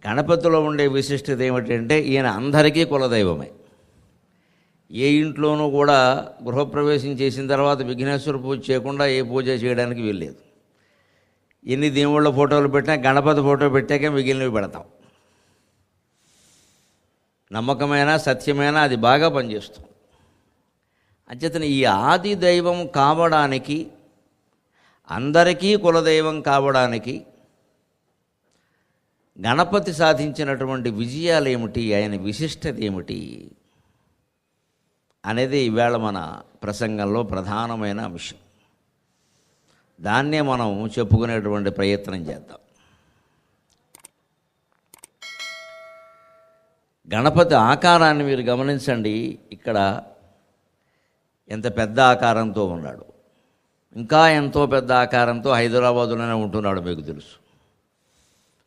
గణపతిలో ఉండే విశిష్టత ఏమిటంటే ఈయన అందరికీ కులదైవమే. ఏ ఇంట్లోనూ కూడా గృహప్రవేశం చేసిన తర్వాత విఘ్నేశ్వర పూజ చేయకుండా ఏ పూజ చేయడానికి వీల్లేదు. ఎన్ని దేవుళ్ళ ఫోటోలు పెట్టినా గణపతి ఫోటో పెట్టాక మిగిలినవి పెడతాం. నమ్మకమైన సత్యమైన అది బాగా పనిచేస్తుంది. అంచేతన ఈ ఆది దైవం కావడానికి, అందరికీ కులదైవం కావడానికి గణపతి సాధించినటువంటి విజయాలు ఏమిటి, ఆయన విశిష్టత ఏమిటి అనేది ఈవేళ మన ప్రసంగంలో ప్రధానమైన అంశం. దాన్నే మనం చెప్పుకునేటువంటి ప్రయత్నం చేద్దాం. గణపతి ఆకారాన్ని మీరు గమనించండి. ఇక్కడ ఎంత పెద్ద ఆకారంతో ఉన్నాడు. ఇంకా ఎంతో పెద్ద ఆకారంతో హైదరాబాదులోనే ఉంటున్నాడు. మీకు తెలుసు,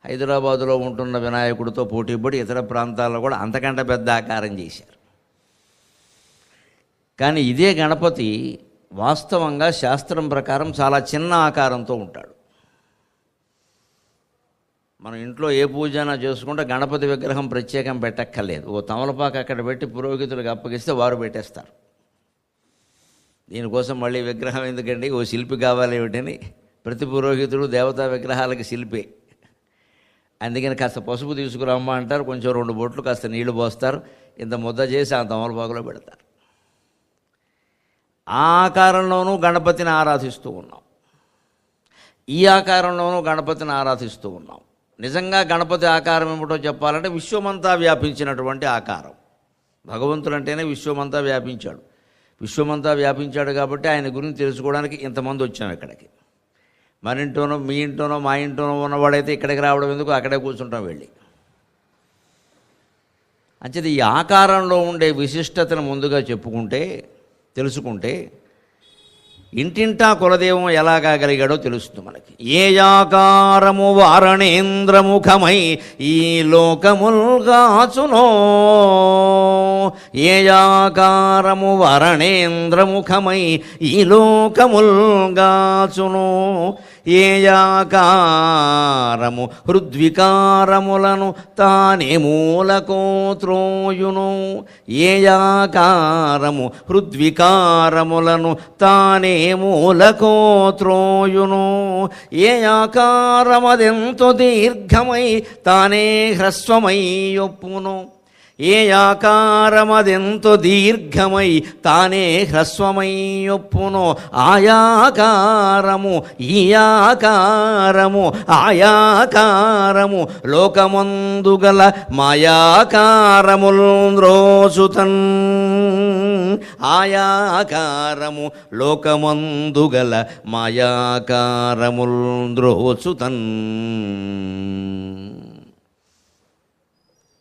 హైదరాబాదులో ఉంటున్న వినాయకుడితో పోటీపడి ఇతర ప్రాంతాల్లో కూడా అంతకంటే పెద్ద ఆకారం చేశారు. కానీ ఇదే గణపతి వాస్తవంగా శాస్త్రం ప్రకారం చాలా చిన్న ఆకారంతో ఉంటాడు. మనం ఇంట్లో ఏ పూజన చేసుకుంటే గణపతి విగ్రహం ప్రత్యేకం పెట్టక్కర్లేదు. ఓ తమలపాకు అక్కడ పెట్టి పురోహితులకు అప్పగిస్తే వారు పెట్టేస్తారు. దీనికోసం మళ్ళీ విగ్రహం ఎందుకండి, ఓ శిల్పి కావాలి ఏమిటని ప్రతి పురోహితుడు దేవతా విగ్రహాలకి శిల్పే. అందుకని కాస్త పసుపు తీసుకురామ్మా అంటారు, కొంచెం 2 బొట్లు కాస్త నీళ్లు పోస్తారు, ఇంత ముద్ద చేసి ఆ తమలపాకులో పెడతారు. ఆ ఆకారంలోనూ గణపతిని ఆరాధిస్తూ ఉన్నాం, ఈ ఆకారంలోనూ గణపతిని ఆరాధిస్తూ ఉన్నాం. నిజంగా గణపతి ఆకారం ఏమిటో చెప్పాలంటే విశ్వమంతా వ్యాపించినటువంటి ఆకారం. భగవంతుడంటేనే విశ్వమంతా వ్యాపించాడు. విశ్వమంతా వ్యాపించాడు కాబట్టి ఆయన గురించి తెలుసుకోవడానికి ఇంతమంది వచ్చాం ఇక్కడికి. మన ఇంట్లోనో మీ ఇంట్లోనో మా ఇంట్లోనో ఉన్నవాడైతే ఇక్కడికి రావడం ఎందుకు, అక్కడే కూర్చుంటాం వెళ్ళి. అంచేది ఈ ఆకారంలో ఉండే విశిష్టతను ముందుగా తెలుసుకుంటే ఇంటింటా కులదేవం ఎలా కాగలిగాడో తెలుస్తుంది మనకి. ఏ ఆకారము వారణేంద్రముఖమై ఈ లోకముల్గాచునో, ఏ ఆకారము వారణేంద్రముఖమై ఈ లోకముల్గాచునో, ఏ ఆకారము హృద్వికారములను తానే మూలకో త్రోయును, ఏ ఆకారము హృద్వికారములను తానే మూలకో త్రోయును, ఏ ఆకారమదెంతో దీర్ఘమై తానే హ్రస్వమై ఒప్పును, ఏ ఆకారమదెంతో దీర్ఘమై తానే హ్రస్వమై ఒప్పునో, ఆయాకారము ఈ ఆకారము ఆయాకారము లోకమందుగల మాయాకారముల్ ద్రోచుతన్, ఆయాకారము లోకమందుగల మాయాకారముల్ ద్రోచుతన్.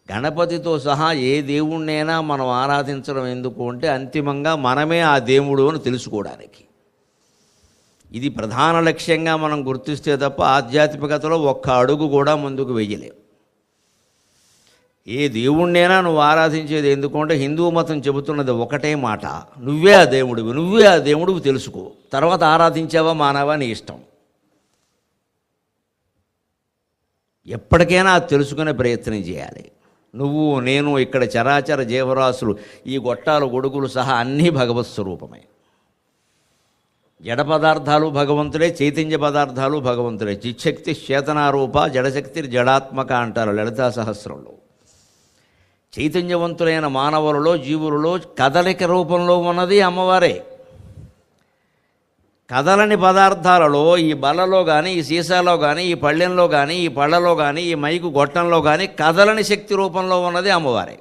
గణపతితో సహా ఏ దేవుణ్ణైనా మనం ఆరాధించడం ఎందుకు అంటే అంతిమంగా మనమే ఆ దేవుడు అని తెలుసుకోవడానికి. ఇది ప్రధాన లక్ష్యంగా మనం గుర్తిస్తే తప్ప ఆధ్యాత్మికతలో ఒక్క అడుగు కూడా ముందుకు వెయ్యలేం. ఏ దేవుణ్ణైనా నువ్వు ఆరాధించేది ఎందుకంటే హిందూ మతం చెబుతున్నది ఒకటే మాట, నువ్వే ఆ దేవుడివి తెలుసుకో, తర్వాత ఆరాధించావా మానవా నీ ఇష్టం. ఎప్పటికైనా అది తెలుసుకునే ప్రయత్నం చేయాలి. నువ్వు నేను ఇక్కడ చరాచర జీవరాశులు ఈ గొట్టాలు గొడుగులు సహా అన్నీ భగవత్ స్వరూపమే. జడ పదార్థాలు భగవంతుడే, చైతన్య పదార్థాలు భగవంతుడే. చిచ్చక్తి చేతనారూప జడశక్తి జడాత్మక అంటారు లలితా సహస్రంలో. చైతన్యవంతులైన మానవులలో జీవులలో కదలిక రూపంలో ఉన్నది అమ్మవారే. కదలని పదార్థాలలో ఈ బల్లలో కానీ ఈ సీసాలో కానీ ఈ పళ్ళెంలో కానీ ఈ పళ్ళలో కానీ ఈ మైకు గొట్టంలో కానీ కదలని శక్తి రూపంలో ఉన్నది అమ్మవారే.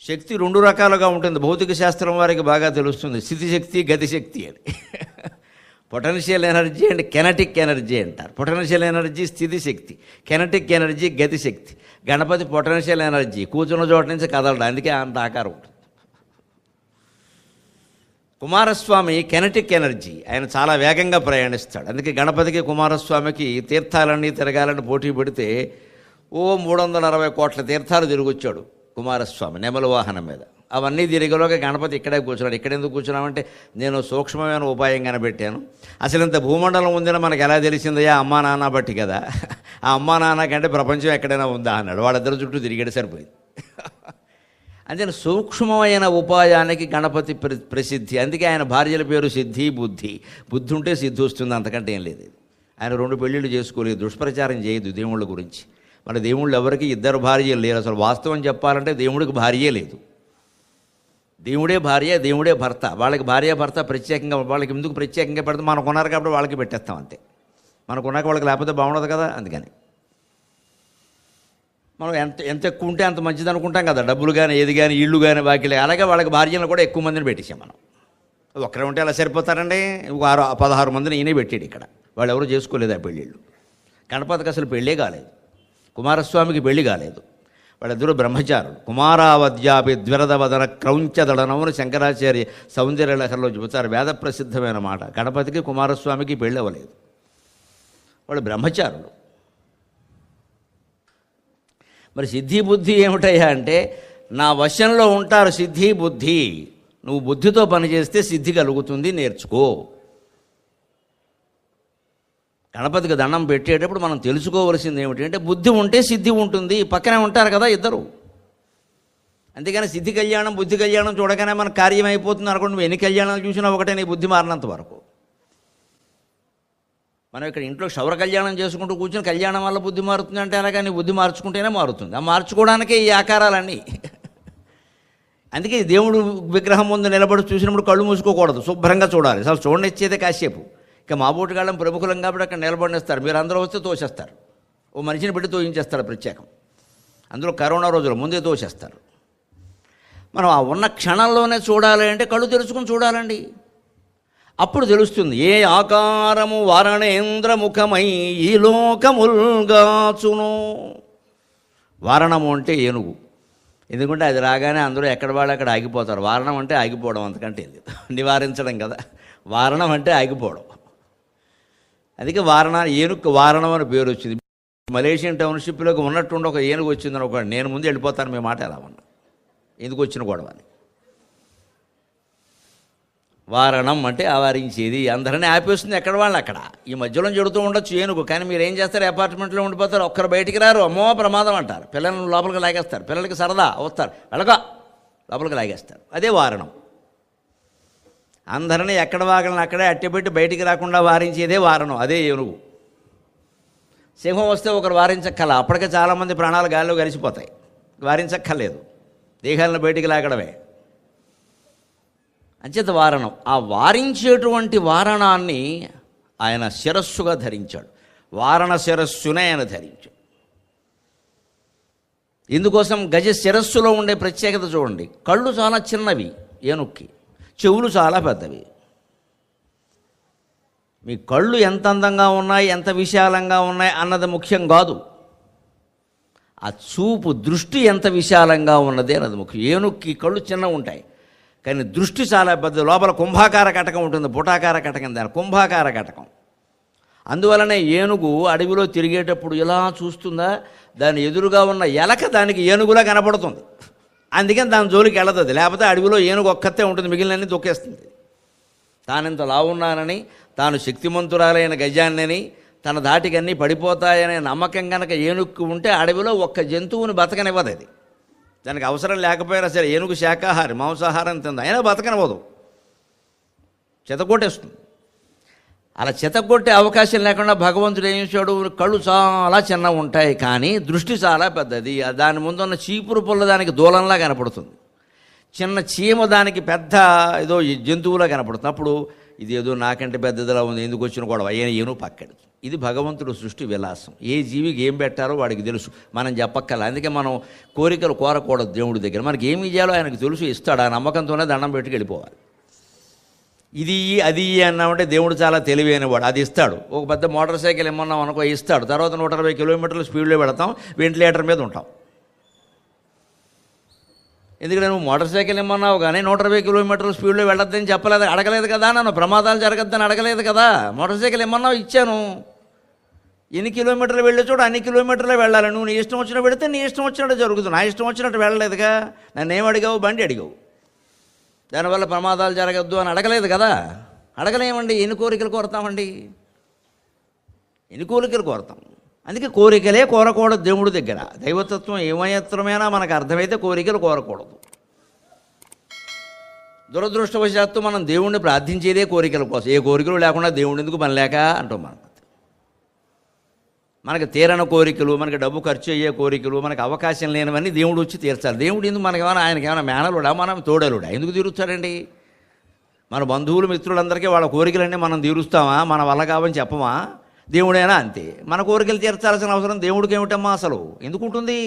శక్తి 2 రకాలుగా ఉంటుంది. భౌతిక శాస్త్రం వారికి బాగా తెలుస్తుంది, స్థితిశక్తి గతిశక్తి అని. Potential energy and kinetic energy అంటారు. పొటెన్షియల్ ఎనర్జీ స్థితిశక్తి, కెనటిక్ ఎనర్జీ గతిశక్తి. గణపతి పొటెన్షియల్ ఎనర్జీ, కూర్చున్న చోట నుంచి కదలడం, అందుకే అంత ఆకారం ఉంటుంది. కుమారస్వామి కెనటిక్ ఎనర్జీ, ఆయన చాలా వేగంగా ప్రయాణిస్తాడు. అందుకే గణపతికి కుమారస్వామికి తీర్థాలన్నీ తిరగాలని పోటీ పెడితే 360 కోట్ల తీర్థాలు తిరిగొచ్చాడు కుమారస్వామి నెమలి వాహనం మీద. అవన్నీ తిరిగేలోకి గణపతి ఇక్కడే కూర్చున్నాడు. ఇక్కడ ఎందుకు కూర్చున్నామంటే నేను సూక్ష్మమైన ఉపాయం కనిపెట్టాను. అసలు ఇంత భూమండలం ఉందని మనకు ఎలా తెలిసిందయ్యా? అమ్మా నాన్న బట్టి కదా. ఆ అమ్మా నాన్న కంటే ప్రపంచం ఎక్కడైనా ఉందా అన్నాడు. వాళ్ళిద్దరు చుట్టూ తిరిగేది సరిపోయింది. అంటే సూక్ష్మమైన ఉపాయానికి గణపతి ప్రసిద్ధి. అందుకే ఆయన భార్యల పేరు సిద్ధి, బుద్ధి. బుద్ధి ఉంటే సిద్ధి వస్తుంది, అంతకంటే ఏం లేదు. ఆయన 2 పెళ్ళిళ్ళు చేసుకోలేదు, దుష్ప్రచారం చేయదు దేవుళ్ళ గురించి. మన దేవుళ్ళు ఎవరికి 2 భార్యలు లేరు. అసలు వాస్తవం చెప్పాలంటే దేవుడికి భార్యే లేదు. దేవుడే భార్య, దేవుడే భర్త. వాళ్ళకి భార్య భర్త ప్రత్యేకంగా, వాళ్ళకి ఎందుకు ప్రత్యేకంగా పెడతాం? మనకు ఉన్నారు కాబట్టి వాళ్ళకి పెట్టేస్తాం అంతే. మనకున్నాక వాళ్ళకి లేకపోతే బాగుండదు కదా. అందుకని మనం ఎంత ఎక్కువ ఉంటే అంత మంచిది అనుకుంటాం కదా. డబ్బులు కానీ, ఏది కానీ, ఇళ్ళు కానీ, వాకిలే. అలాగే వాళ్ళకి భార్యలను కూడా ఎక్కువ మందిని పెట్టేసాం మనం. ఒక్కరే ఉంటే అలా సరిపోతారండి. 16 మందిని ఈయనే పెట్టాడు ఇక్కడ. వాళ్ళు ఎవరు చేసుకోలేదు ఆ పెళ్ళిళ్ళు. గణపతికి అసలు పెళ్ళే కాలేదు, కుమారస్వామికి పెళ్ళి కాలేదు. వాళ్ళిద్దరూ బ్రహ్మచారులు. కుమారావద్యాపి ద్విరదవదన క్రౌంచదడనమును శంకరాచార్య సౌందర్యలహరిలో చెబుతారు. వేద ప్రసిద్ధమైన మాట. గణపతికి కుమారస్వామికి పెళ్ళి అవ్వలేదు, వాళ్ళు బ్రహ్మచారులు. మరి సిద్ధి బుద్ధి ఏమిటయ్యా అంటే, నా వశంలో ఉంటారు సిద్ధి బుద్ధి. నువ్వు బుద్ధితో పనిచేస్తే సిద్ధి కలుగుతుంది, నేర్చుకో. గణపతికి దండం పెట్టేటప్పుడు మనం తెలుసుకోవలసింది ఏమిటంటే, బుద్ధి ఉంటే సిద్ధి ఉంటుంది. పక్కనే ఉంటారు కదా ఇద్దరు. అంతేగాని సిద్ధి కళ్యాణం బుద్ధి కళ్యాణం చూడగానే మన కార్యం అయిపోతుంది అనుకోండి. నువ్వు ఎన్ని కళ్యాణాలు చూసినా ఒకటే, నీ బుద్ధి మారినంత వరకు. మనం ఇక్కడ ఇంట్లో క్షౌర కళ్యాణం చేసుకుంటూ కూర్చొని కళ్యాణం వల్ల బుద్ధి మారుతుంది అంటే అలాగా నీ బుద్ధి మార్చుకుంటేనే మారుతుంది. ఆ మార్చుకోవడానికే ఈ ఆకారాలన్నీ. అందుకే దేవుడు విగ్రహం ముందు నిలబడి చూసినప్పుడు కళ్ళు మూసుకోకూడదు, శుభ్రంగా చూడాలి. అసలు చూడనిచ్చేదే కాసేపు. ఇక మా బోటుగాళ్ళం ప్రముఖులం కాబట్టి అక్కడ నిలబడిస్తారు. మీరు అందరూ వస్తే తోసేస్తారు. ఓ మనిషిని పెట్టి తోయించేస్తారు ప్రత్యేకం. అందులో కరోనా రోజులు ముందే తోసేస్తారు. మనం ఆ ఉన్న క్షణంలోనే చూడాలి అంటే కళ్ళు తెరుచుకుని చూడాలండి. అప్పుడు తెలుస్తుంది ఏ ఆకారము వారణేంద్రముఖమై ఈ లోకముల్గాచును. వారణము అంటే ఏనుగు. ఎందుకంటే అది రాగానే అందరూ ఎక్కడ వాళ్ళు అక్కడ ఆగిపోతారు. వారణం అంటే ఆగిపోవడం, అంతకంటే నివారించడం కదా. వారణం అంటే ఆగిపోవడం. అందుకే ఏనుగు వారణం అని పేరు వచ్చింది. మలేషియన్ టౌన్షిప్లోకి ఉన్నట్టుండి ఒక ఏనుగు వచ్చిందని ఒక, నేను ముందు వెళ్ళిపోతాను, మీ మాట ఎలా ఉన్నా, ఎందుకు వచ్చిన గొడవ అని. వారణం అంటే ఆవరించేది, అందరినీ ఆపేస్తుంది ఎక్కడ వాళ్ళు అక్కడ. ఈ మధ్యలో చెడుతూ ఉండొచ్చు ఏనుగు, కానీ మీరు ఏం చేస్తారు? అపార్ట్మెంట్లో ఉండిపోతారు, ఒక్కరు బయటికి రారు, అమ్మో ప్రమాదం అంటారు. పిల్లలను లోపలికి లాగేస్తారు. పిల్లలకి సరదా వస్తారు, వెళ్ళగా లోపలికి లాగేస్తారు. అదే వారణం. అందరినీ ఎక్కడ వాగలను అక్కడే అట్టెపెట్టి బయటికి రాకుండా వారించేదే వారణం. అదే ఏనుగు. సింహం వస్తే ఒకరు వారించక్కల, అప్పటికే చాలామంది ప్రాణాలు గాల్లో కలిసిపోతాయి. వారించక్కర్లేదు, దేహాలను బయటికి లాగడమే. అంచేత వారణం. ఆ వారించేటువంటి వారణాన్ని ఆయన శిరస్సుగా ధరించాడు. వారణ శిరస్సునే ఆయన ధరించాడు. ఇందుకోసం గజ శిరస్సులో ఉండే ప్రత్యేకత చూడండి. కళ్ళు చాలా చిన్నవి ఏనుక్కి, చెవులు చాలా పెద్దవి. మీ కళ్ళు ఎంత అందంగా ఉన్నాయి, ఎంత విశాలంగా ఉన్నాయి అన్నది ముఖ్యం కాదు. ఆ చూపు దృష్టి ఎంత విశాలంగా ఉన్నది అన్నది ముఖ్యం. ఏనుక్కి కళ్ళు చిన్నగా ఉంటాయి, కానీ దృష్టి చాలా పెద్ద. లోపల కుంభాకార కటకం ఉంటుంది, పుటాకార కటకం, దాని కుంభాకార కటకం. అందువలనే ఏనుగు అడవిలో తిరిగేటప్పుడు ఇలా చూస్తుందా, దాని ఎదురుగా ఉన్న ఎలక దానికి ఏనుగులా కనపడుతుంది. అందుకని దాని జోలికి వెళ్ళదు. లేకపోతే అడవిలో ఏనుగు ఒక్కతే ఉంటుంది, మిగిలినన్ని తొక్కేస్తుంది. తానింత లావున్నానని, తాను శక్తిమంతురాలైన గజాన్నని, తన ధాటికి అన్నీ పడిపోతాయనే నమ్మకం కనుక ఏనుక్కు ఉంటే అడవిలో ఒక్క జంతువుని బతకనివ్వదు. అది దానికి అవసరం లేకపోయినా సరే. ఏనుగు శాకాహారి, మాంసాహారం తింది, అయినా బతకనివ్వదు, చెతకొట్టేస్తుంది. అలా చెతకొట్టే అవకాశం లేకుండా భగవంతుడు ఏం చేశాడు? కళ్ళు చాలా చిన్నగా ఉంటాయి, కానీ దృష్టి చాలా పెద్దది. దాని ముందున్న చీపురు పుల్ల దానికి దూలంలా కనపడుతుంది. చిన్న చీమ దానికి పెద్ద ఏదో జంతువులా కనపడుతుంది. అప్పుడు ఇది ఏదో నాకంటే పెద్దదిలా ఉంది, ఎందుకు వచ్చిన గొడవ, ఏనుగు పక్కడు. ఇది భగవంతుడు సృష్టి విలాసం. ఏ జీవికి ఏం పెట్టారో వాడికి తెలుసు, మనం చెప్పక్కల. అందుకే మనం కోరికలు కోరకూడదు దేవుడి దగ్గర. మనకి ఏమి చేయాలో ఆయనకు తెలుసు, ఇస్తాడు. ఆ నమ్మకంతోనే దండం పెట్టుకు వెళ్ళిపోవాలి. ఇది అది అన్నామంటే దేవుడు చాలా తెలివైనవాడు, అది ఇస్తాడు. ఒక పెద్ద మోటార్ సైకిల్ ఇమ్మన్నాం అనుకో, ఇస్తాడు. తర్వాత 120 కిలోమీటర్ల స్పీడ్లో పెడతాం, వెంటిలేటర్ మీద ఉంటాం. ఎందుకంటే నువ్వు మోటార్ సైకిల్ ఇమ్మన్నావు కానీ 120 కిలోమీటర్ల స్పీడ్లో వెళ్ళొద్దని చెప్పలేదు, అడగలేదు కదా. నన్ను ప్రమాదాలు జరగద్దని అడగలేదు కదా. మోటార్ సైకిల్ ఇమ్మన్నావు, ఇచ్చాను. ఎన్ని కిలోమీటర్లు వెళ్ళే చోట అన్ని కిలోమీటర్లు వెళ్ళాలి. నువ్వు నీ ఇష్టం వచ్చినట్టు పెడితే నీ ఇష్టం వచ్చినట్టు జరుగుతుంది. నా ఇష్టం వచ్చినట్టు వెళ్ళలేదుగా. నన్ను ఏం అడిగావు? బండి అడిగావు. దానివల్ల ప్రమాదాలు జరగద్దు అని అడగలేదు కదా. అడగలేమండి. ఎన్ని కోరికలు కోరుతామండి? ఎన్ని కోరికలు కోరుతాం. అందుకే కోరికలే కోరకూడదు దేవుడి దగ్గర. దైవతత్వం ఏమయత్రమైనా మనకు అర్థమైతే కోరికలు కోరకూడదు. దురదృష్టవశాత్తు మనం దేవుణ్ణి ప్రార్థించేదే కోరికల కోసం. ఏ కోరికలు లేకుండా దేవుడి ఎందుకు పని లేక అంటాం. మనకి తీరని కోరికలు, మనకి డబ్బు ఖర్చు అయ్యే కోరికలు, మనకి అవకాశం లేనివన్నీ దేవుడు వచ్చి తీర్చాలి. దేవుడు ఎందుకు మనకేమైనా, ఆయనకి ఏమైనా మేనలుడా, మనం తోడలుడా? ఎందుకు తీరుస్తాడండి? మన బంధువులు మిత్రులందరికీ వాళ్ళ కోరికలన్నీ మనం తీరుస్తామా? మన వల్ల కావని చెప్పమా? దేవుడైనా అంతే. మన కోరికలు తీర్చాల్సిన అవసరం దేవుడికి ఏమిటమ్మా అసలు? ఎందుకుంటుంది?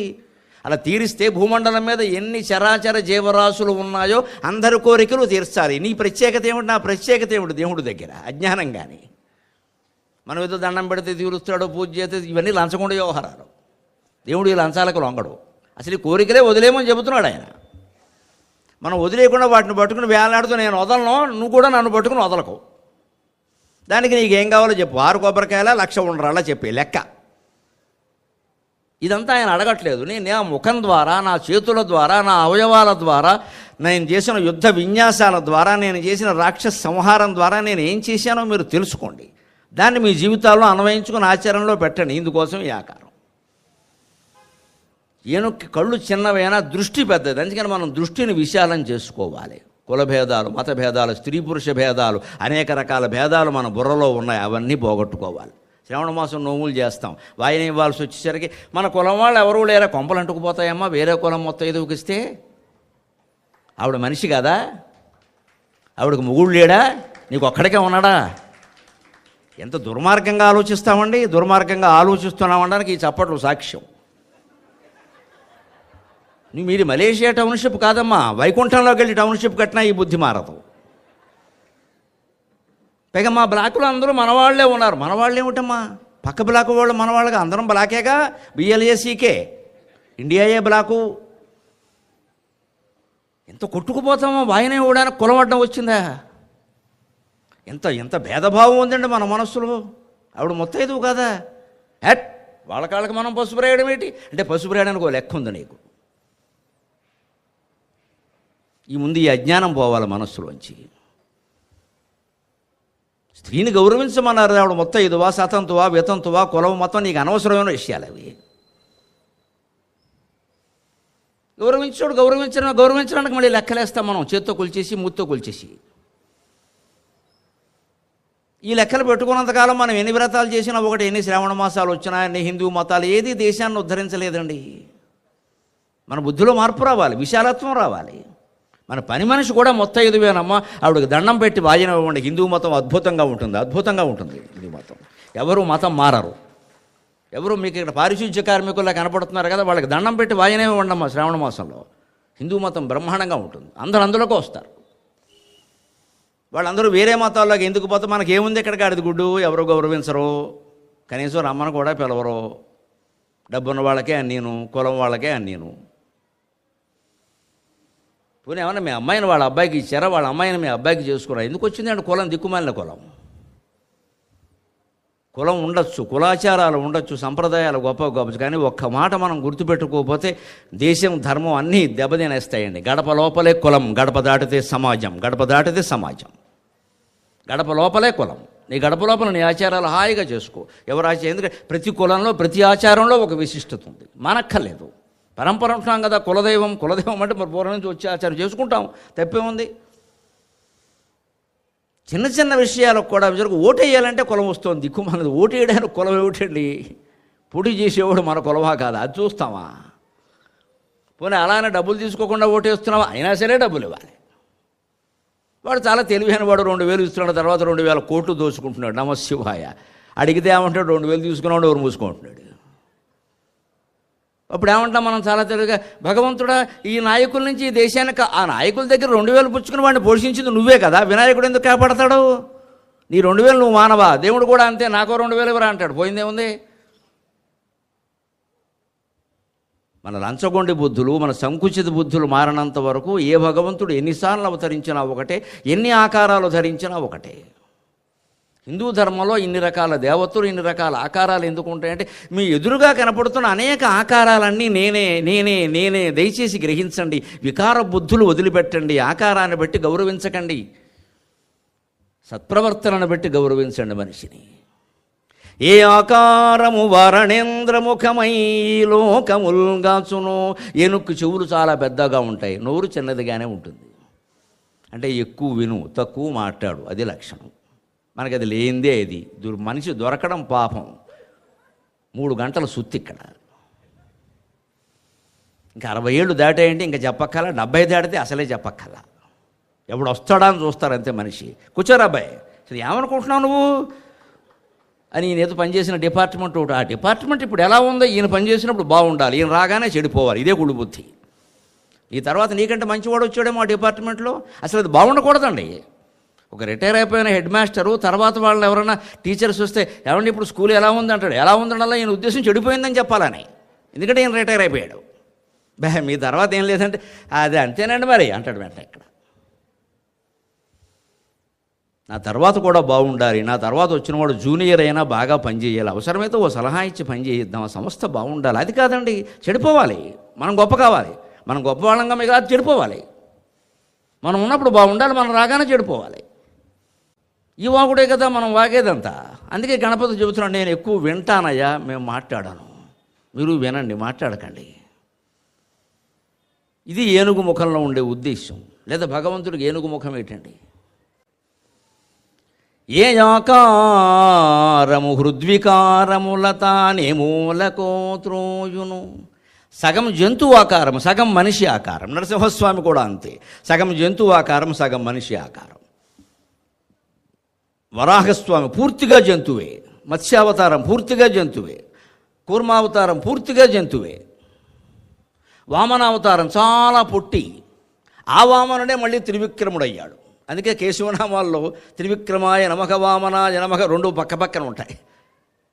అలా తీరిస్తే భూమండలం మీద ఎన్ని చరాచర జీవరాశులు ఉన్నాయో అందరి కోరికలు తీర్చాలి. నీ ప్రత్యేకత ఏమిటి? నా ప్రత్యేకత ఏమిటి? దేవుడి దగ్గర అజ్ఞానం. కానీ మనం ఏదో దండం పెడితే తీరుస్తాడో, పూజ చేస్తే, ఇవన్నీ లంచకుండా వ్యవహారాలు. దేవుడు ఈ లంచాలకు లొంగడు. అసలు ఈ కోరికలే వదిలేమని చెబుతున్నాడు ఆయన. మనం వదిలేయకుండా వాటిని పట్టుకుని వేలాడుతూ నేను వదలను, నువ్వు కూడా నన్ను పట్టుకుని వదలకు. దానికి నీకేం కావాలో చెప్పు. 6 కొబ్బరికాయల 1,00,000 ఉండ్రాళ్ళ చెప్పే లెక్క. ఇదంతా ఆయన అడగట్లేదు. నేను నా ముఖం ద్వారా, నా చేతుల ద్వారా, నా అవయవాల ద్వారా, నేను చేసిన యుద్ధ విన్యాసాల ద్వారా, నేను చేసిన రాక్షస సంహారం ద్వారా నేను ఏం చేశానో మీరు తెలుసుకోండి. దాన్ని మీ జీవితాల్లో అన్వయించుకుని ఆచరణలో పెట్టండి. ఇందుకోసం ఈ ఆకారం. ఏనుక్కి కళ్ళు చిన్నవైనా దృష్టి పెద్దది. అందుకని మనం దృష్టిని విశాలం చేసుకోవాలి. కుల భేదాలు, మత భేదాలు, స్త్రీ పురుష భేదాలు, అనేక రకాల భేదాలు మన బుర్రలో ఉన్నాయి. అవన్నీ పోగొట్టుకోవాలి. శ్రావణ మాసం నోములు చేస్తాం. వాయిన ఇవ్వాల్సి వచ్చేసరికి మన కులం వాళ్ళు ఎవరూ లేరా, కొంపలు అంటుకుపోతాయమ్మా. వేరే కులం మొత్తం ఎదుగుకిస్తే ఆవిడ మనిషి కదా? ఆవిడకి మొగుడు లేడా? నీకు ఒక్కడికే ఉన్నాడా? ఎంత దుర్మార్గంగా ఆలోచిస్తామండి. దుర్మార్గంగా ఆలోచిస్తున్నామనడానికి ఈ చప్పట్లు సాక్ష్యం. మీరు మలేషియా టౌన్షిప్ కాదమ్మా, వైకుంఠంలోకి వెళ్ళి టౌన్షిప్ కట్టినా ఈ బుద్ధి మారదు. పైగా మా బ్లాకులో అందరూ మనవాళ్లే ఉన్నారు. మనవాళ్ళు ఏమిటమ్మా? పక్క బ్లాకు వాళ్ళు మనవాళ్ళగా అందరం బ్లాకేగా. బిఎల్ఏసీకే ఇండియాయే బ్లాకు. ఎంత కొట్టుకుపోతామో. వాయినే ఇవ్వడానికి కులవడ్డం వచ్చిందా? ఎంత ఎంత భేదభావం ఉందండి మన మనస్సులో. ఆవిడ మొత్తైదువు కదా. వాళ్ళ కాళ్ళకి మనం పసుపు రాయడం ఏంటి అంటే, పసుపు రాయడానికి ఒక లెక్క ఉంది నీకు. ఈ ముందు ఈ అజ్ఞానం పోవాలి మనస్సులోంచి. స్త్రీని గౌరవించమన్నారు. ఆవిడ మొత్తైదువా, సతంతువా, వితంతువా, కులం, మొత్తం నీకు అనవసరమైన విషయాలు అవి. గౌరవించడానికి మళ్ళీ లెక్కలేస్తాం మనం, చేత్తో కొలిచేసి, మూత్తో కొలిచేసి. ఈ లెక్కలు పెట్టుకున్నంతకాలం మనం ఎన్ని వ్రతాలు చేసినా ఒకటి, ఎన్ని శ్రావణ మాసాలు వచ్చినా, ఎన్ని హిందూ మతాలు, ఏది దేశాన్ని ఉద్ధరించలేదండి. మన బుద్ధిలో మార్పు రావాలి, విశాలత్వం రావాలి. మన పని మనిషి కూడా మొత్తైదువేనమ్మా. ఆవిడకి దండం పెట్టి వాయినం ఇవ్వండి. హిందూ మతం అద్భుతంగా ఉంటుంది. హిందూ మతం. ఎవరు మతం మారరు. ఎవరు మీకు ఇక్కడ పారిశుద్ధ్య కార్మికుల్లా కనపడుతున్నారు కదా, వాళ్ళకి దండం పెట్టి వాయినం ఇవ్వండి అమ్మా. శ్రావణ మాసంలో హిందూ మతం బ్రహ్మాండంగా ఉంటుంది. అందరూ అందులోకి వస్తారు. వాళ్ళందరూ వేరే మతాల్లోకి ఎందుకు పోతే మనకేముంది ఇక్కడ? గాడిద గుడ్డు. ఎవరు గౌరవించరు, కనీసం రమ్మను కూడా పిలవరు. డబ్బున్న వాళ్ళకే అన్నీను, కులం వాళ్ళకే అన్నీను. పోనీ ఏమన్నా మీ అమ్మాయిని వాళ్ళ అబ్బాయికి ఇచ్చారా? వాళ్ళ అమ్మాయిని మీ అబ్బాయికి చేసుకురా? ఎందుకు వచ్చింది అంటే కులం దిక్కుమాలిన కులం. కులం ఉండొచ్చు, కులాచారాలు ఉండొచ్చు, సంప్రదాయాలు గొప్ప, కానీ ఒక్క మాట మనం గుర్తుపెట్టుకోకపోతే దేశం, ధర్మం అన్నీ దెబ్బతినేస్తాయండి. గడప లోపలే కులం, గడప దాటితే సమాజం. గడప లోపలే కులం. నీ గడప లోపల నీ ఆచారాలు హాయిగా చేసుకో. ఎందుకంటే ప్రతి కులంలో, ప్రతి ఆచారంలో ఒక విశిష్టత ఉంది. మనక్కర్లేదు. పరంపర ఉంటున్నాం కదా, కులదైవం అంటే మరి పూర్వం నుంచి వచ్చే ఆచారం చేసుకుంటాం. తప్పేముంది? చిన్న చిన్న విషయాలకు కూడా ఓటేయాలంటే కులం వస్తుంది. దిక్కు మనది. ఓటేయడానికి కులం ఏమిటండి? పోటీ చేసేవాడు మన కులమా కాదా అది చూస్తామా? పోనీ అలానే డబ్బులు తీసుకోకుండా ఓటేస్తున్నావా? అయినా సరే డబ్బులు ఇవ్వాలి. వాడు చాలా తెలివైన వాడు. 2,000 ఇస్తున్నాడు, తర్వాత 2,000 కోట్లు దోచుకుంటున్నాడు. నమశివాయ. అడిగితే ఏమంటాడు? 2,000 తీసుకున్నాడు, ఎవరు మూసుకుంటున్నాడు. అప్పుడు ఏమంటాం మనం చాలా తెలివిగా, భగవంతుడా ఈ నాయకుల నుంచి ఈ దేశానికి, ఆ నాయకుల దగ్గర 2,000 పుచ్చుకుని వాడిని పోషించింది నువ్వే కదా, వినాయకుడు ఎందుకు కాపాడతాడు? నీ 2,000 నువ్వు మానవా? దేవుడు కూడా అంతే, నాకో 2,000 ఇవ్వరా అంటాడు. పోయిందేముంది? మన లంచగొండి బుద్ధులు, మన సంకుచిత బుద్ధులు మారినంత వరకు ఏ భగవంతుడు ఎన్నిసార్లు అవతరించినా ఒకటే, ఎన్ని ఆకారాలు ధరించినా ఒకటే. హిందూ ధర్మంలో ఇన్ని రకాల దేవతలు, ఇన్ని రకాల ఆకారాలు ఎందుకు ఉంటాయంటే, మీ ఎదురుగా కనపడుతున్న అనేక ఆకారాలన్నీ నేనే నేనే నేనే. దయచేసి గ్రహించండి, వికార బుద్ధులు వదిలిపెట్టండి, ఆకారాన్ని బట్టి గౌరవించకండి, సత్ప్రవర్తనను బట్టి గౌరవించండి మనిషిని. ఏ ఆకారము వరణేంద్రముఖమై లోకముల్గాచునో. ఏనుక్కు చెవులు చాలా పెద్దగా ఉంటాయి, నోరు చిన్నదిగానే ఉంటుంది. అంటే ఎక్కువ విను, తక్కువ మాట్లాడు, అది లక్షణం. మనకి అది లేనిదే ఇది. మనిషి దొరకడం పాపం. 3 గంటల సుత్తి ఇక్కడ. ఇంకా 60 ఏళ్ళు దాటాయంటే ఇంకా చెప్పక్కల, 70 దాటితే అసలే చెప్పక్కల. ఎప్పుడు వస్తాడా అని చూస్తారు అంతే మనిషి. కూర్చోరా అబ్బాయి, అసలు ఏమనుకుంటున్నావు నువ్వు అని. ఈయన ఏదో పనిచేసిన డిపార్ట్మెంట్ ఒకటి, ఆ డిపార్ట్మెంట్ ఇప్పుడు ఎలా ఉందో, ఈయన పనిచేసినప్పుడు బాగుండాలి, ఈయన రాగానే చెడిపోవాలి. ఇదే గుడి బుద్ధి. ఈ తర్వాత నీకంటే మంచివాడు వచ్చాడేమో ఆ డిపార్ట్మెంట్లో, అసలు అది బాగుండకూడదండి. ఒక రిటైర్ అయిపోయిన హెడ్ మాస్టరు తర్వాత వాళ్ళు ఎవరైనా టీచర్స్ వస్తే, ఏమంటే ఇప్పుడు స్కూల్ ఎలా ఉంది అంటాడు. ఎలా ఉందనల్లా ఈయన ఉద్దేశం చెడిపోయిందని చెప్పాలని, ఎందుకంటే ఈయన రిటైర్ అయిపోయాడు. మీ తర్వాత ఏం లేదంటే అదే అంతేనండి మరి అంటాడు వెంటనే. ఇక్కడ నా తర్వాత కూడా బాగుండాలి, నా తర్వాత వచ్చినవాడు జూనియర్ అయినా బాగా పనిచేయాలి, అవసరమైతే ఓ సలహా ఇచ్చి పని చేయిద్దాం, ఆ సంస్థ బాగుండాలి. అది కాదండి, చెడిపోవాలి. మనం గొప్ప కావాలి, మనం గొప్ప వాళ్ళంగా మిగతా చెడిపోవాలి. మనం ఉన్నప్పుడు బాగుండాలి, మనం రాగానే చెడిపోవాలి. ఈ వాగుడే కదా మనం వాగేదంతా. అందుకే గణపతి చెబుతున్నాడు, నేను ఎక్కువ వింటానయ్యా, మేము మాట్లాడాను, మీరు వినండి, మాట్లాడకండి. ఇది ఏనుగు ముఖంలో ఉండే ఉద్దేశం. లేదా భగవంతుడికి ఏనుగు ముఖం ఏంటండి? ఏ ఆకారము హృద్వికారములతానే మూలకోత్రోయును. సగం జంతువు ఆకారం, సగం మనిషి ఆకారం. నరసింహస్వామి కూడా అంతే, సగం జంతువు ఆకారం, సగం మనిషి ఆకారం. వరాహస్వామి పూర్తిగా జంతువే, మత్స్యావతారం పూర్తిగా జంతువే, కూర్మావతారం పూర్తిగా జంతువే, వామనావతారం చాలా పొట్టి. ఆ వామనుడే మళ్ళీ త్రివిక్రముడయ్యాడు. అందుకే కేశవనామాల్లో త్రివిక్రమాయ నమః వామనాయ నమః 2 పక్కపక్కన ఉంటాయి.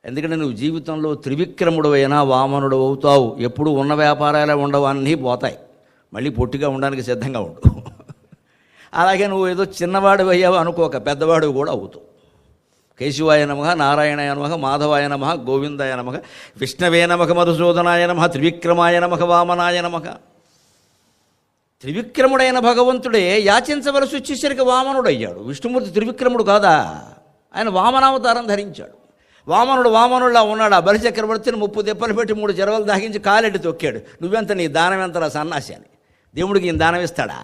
ఎందుకంటే నువ్వు జీవితంలో త్రివిక్రముడు అయినా వామనుడు అవుతావు. ఎప్పుడు ఉన్న వ్యాపారాలే ఉండవు, అన్నీ పోతాయి. మళ్ళీ పొట్టిగా ఉండడానికి సిద్ధంగా ఉండు. అలాగే నువ్వు ఏదో చిన్నవాడు అయ్యావు అనుకోక, పెద్దవాడు కూడా అవుతావు. కేశవాయ నమః, నారాయణాయ నమః, మాధవాయ నమః, గోవిందాయ నమః, విష్ణవే నమః, మధుసూదనాయ నమః, త్రివిక్రమాయ నమః, వామనాయ నమః. త్రివిక్రముడైన భగవంతుడే యాచించవలసి వచ్చేసరికి వామనుడు అయ్యాడు. విష్ణుమూర్తి త్రివిక్రముడు కాదా, ఆయన వామనావతారం ధరించాడు. వామనుడులా ఉన్నాడు. ఆ బలిచక్రవర్తిని 30 దెబ్బలు పెట్టి 3 చెరవలు దాగించి కాలెట్టి తొక్కాడు. నువ్వెంత, నీ దానం ఎంతరా సన్నాసి అని. దేవుడికి ఈయన దానం ఇస్తాడా?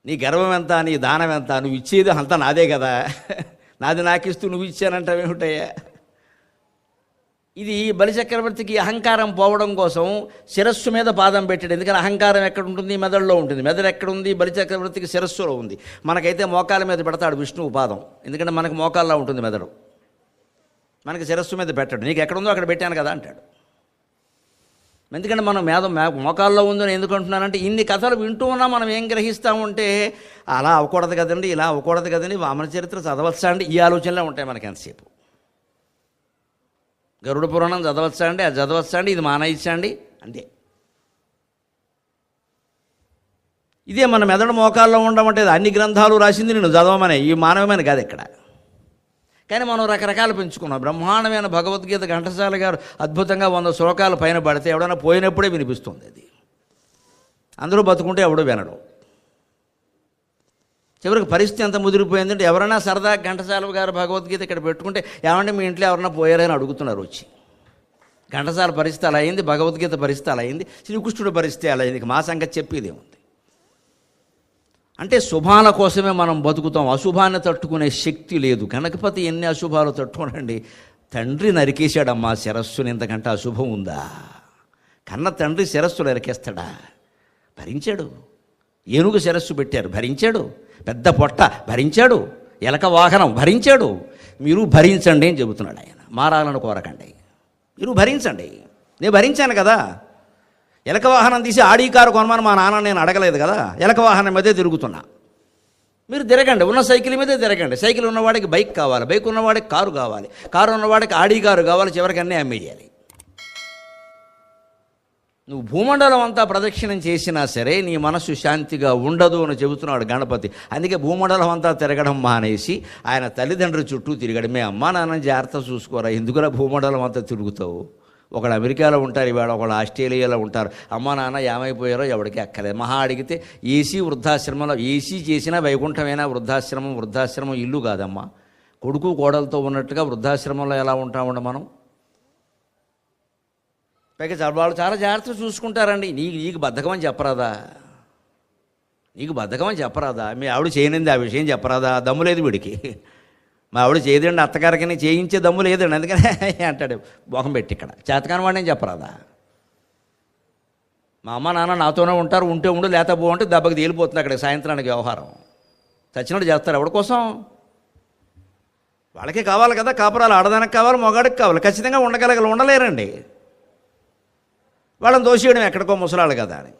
నీ గర్వం ఎంత, నీ దానం ఎంత, నువ్వు ఇచ్చేది అంతా నాదే కదా, నాది నాకిస్తూ నువ్వు ఇచ్చానంటావేమిటయ్యా. ఇది బలిచక్రవర్తికి అహంకారం పోవడం కోసం శిరస్సు మీద పాదం పెట్టాడు. ఎందుకని అహంకారం ఎక్కడ ఉంటుంది? మెదడులో ఉంటుంది. మెదడు ఎక్కడుంది? బలిచక్రవర్తికి శిరస్సులో ఉంది. మనకైతే మోకాల మీద పెడతాడు విష్ణువు పాదం, ఎందుకంటే మనకు మోకాల్లో ఉంటుంది మెదడు. మనకి శిరస్సు మీద పెట్టాడు. నీకు ఎక్కడుందో అక్కడ పెట్టాను కదా అంటాడు. ఎందుకంటే మనం మోకాల్లో ఉందని ఎందుకు అంటున్నానంటే, ఇన్ని కథలు వింటూ ఉన్నా మనం ఏం గ్రహిస్తామంటే, అలా అవ్వకూడదు కదండి, ఇలా అవ్వకూడదు కదండి, వామన చరిత్ర చదవచ్చా అండి, ఈ ఆలోచనలే ఉంటాయి మనకి ఎంతసేపు. గరుడ పురాణం చదవచ్చా అండి, అది చదవచ్చా అండి, ఇది మానేయచ్చా అండి, అంతే. ఇదే మన మెదడు మోకాల్లో ఉండమంటే అన్ని గ్రంథాలు రాసింది నేను చదవమనే, ఈ మానవమైన కాదు ఇక్కడ. కానీ మనం రకరకాలు పెంచుకున్నాం. బ్రహ్మాండమైన భగవద్గీత ఘంటసాల గారు అద్భుతంగా 100 శ్లోకాలు పైన పడితే ఎవడైనా పోయినప్పుడే వినిపిస్తుంది. అది అందరూ బతుకుంటే ఎవడో వినడు. చివరికి పరిస్థితి ఎంత ముదిరిపోయిందంటే, ఎవరైనా సరదా ఘంటసాల గారు భగవద్గీత ఇక్కడ పెట్టుకుంటే, ఏమంటే మీ ఇంట్లో ఎవరైనా పోయారని అడుగుతున్నారు వచ్చి. ఘంటసాల పరిస్థితి అలా అయింది, భగవద్గీత పరిస్థితి అలా అయింది, శ్రీకృష్ణుడి పరిస్థితి అలా అయింది. మా సంగతి చెప్పేదే ఉంది. అంటే శుభాల కోసమే మనం బతుకుతాం, అశుభాన్ని తట్టుకునే శక్తి లేదు. గణపతి ఎన్ని అశుభాలు తట్టుకోనండి. తండ్రి నరికేశాడమ్మా శిరస్సుని, ఇంతకంటే అశుభం ఉందా? కన్న తండ్రి శిరస్సు నరికేస్తాడా? భరించాడు. ఏనుగు శిరస్సు పెట్టారు, భరించాడు. పెద్ద పొట్ట భరించాడు. ఎలక వాహనం భరించాడు. మీరు భరించండి అని చెబుతున్నాడు ఆయన. మారాలను కోరకండి, మీరు భరించండి. నేను భరించాను కదా. ఎలక వాహనం తీసి ఆడి కారు కొనమని మా నాన్న నేను అడగలేదు కదా. ఎలక వాహనం మీదే తిరుగుతున్నా. మీరు తిరగండి, ఉన్న సైకిల్ మీదే తిరగండి. సైకిల్ ఉన్నవాడికి బైక్ కావాలి, బైక్ ఉన్నవాడికి కారు కావాలి, కారు ఉన్నవాడికి ఆడి కారు కావాలి, చివరికి అన్నీ అమ్మేయాలి. నువ్వు భూమండలం అంతా ప్రదక్షిణం చేసినా సరే నీ మనస్సు శాంతిగా ఉండదు అని చెబుతున్నాడు గణపతి. అందుకే భూమండలం అంతా తిరగడం మానేసి ఆయన తల్లిదండ్రుల చుట్టూ తిరగడం. మే అమ్మా నాన్న జాగ్రత్త చూసుకోరా, ఎందుకులా భూమండలం అంతా తిరుగుతావు? ఒకళ్ళు అమెరికాలో ఉంటారు, ఇవాళ ఒకళ్ళు ఆస్ట్రేలియాలో ఉంటారు. అమ్మా నాన్న ఏమైపోయారో ఎవరికి అక్కలేదు. మహా అడిగితే ఏసీ వృద్ధాశ్రమంలో, ఏసీ చేసినా వైకుంఠమైనా వృద్ధాశ్రమం ఇల్లు కాదమ్మా. కొడుకు కోడలతో ఉన్నట్టుగా వృద్ధాశ్రమంలో ఎలా ఉంటామండి మనం? పైగా వాళ్ళు చాలా జాగ్రత్తగా చూసుకుంటారండి. నీకు బద్ధకం అని చెప్పరాదా? మీ ఆవిడ చేయనింది ఆ విషయం చెప్పరాదా? దమ్ము లేదు వీడికి. మా ఆవిడ చేయదండి, అత్తగారికి చేయించే దమ్ము లేదండి, అందుకనే అంటాడు మొహం పెట్టి. ఇక్కడ చేతకాని వాడిని చెప్పరాదా? మా అమ్మ నాన్న నాతోనే ఉంటారు, ఉంటే ఉండు లేత పో అంటే దెబ్బకి తేలిపోతుంది అక్కడ సాయంత్రానికి వ్యవహారం. చచ్చినట్టు చేస్తారు. ఎవరి కోసం? వాళ్ళకే కావాలి కదా కాపురాలు. ఆడదానికి కావాలి, మగాడికి కావాలి. ఖచ్చితంగా ఉండలేరండి. వాళ్ళని దోషేయడం ఎక్కడికో ముసలాళ్ళు కదా అని.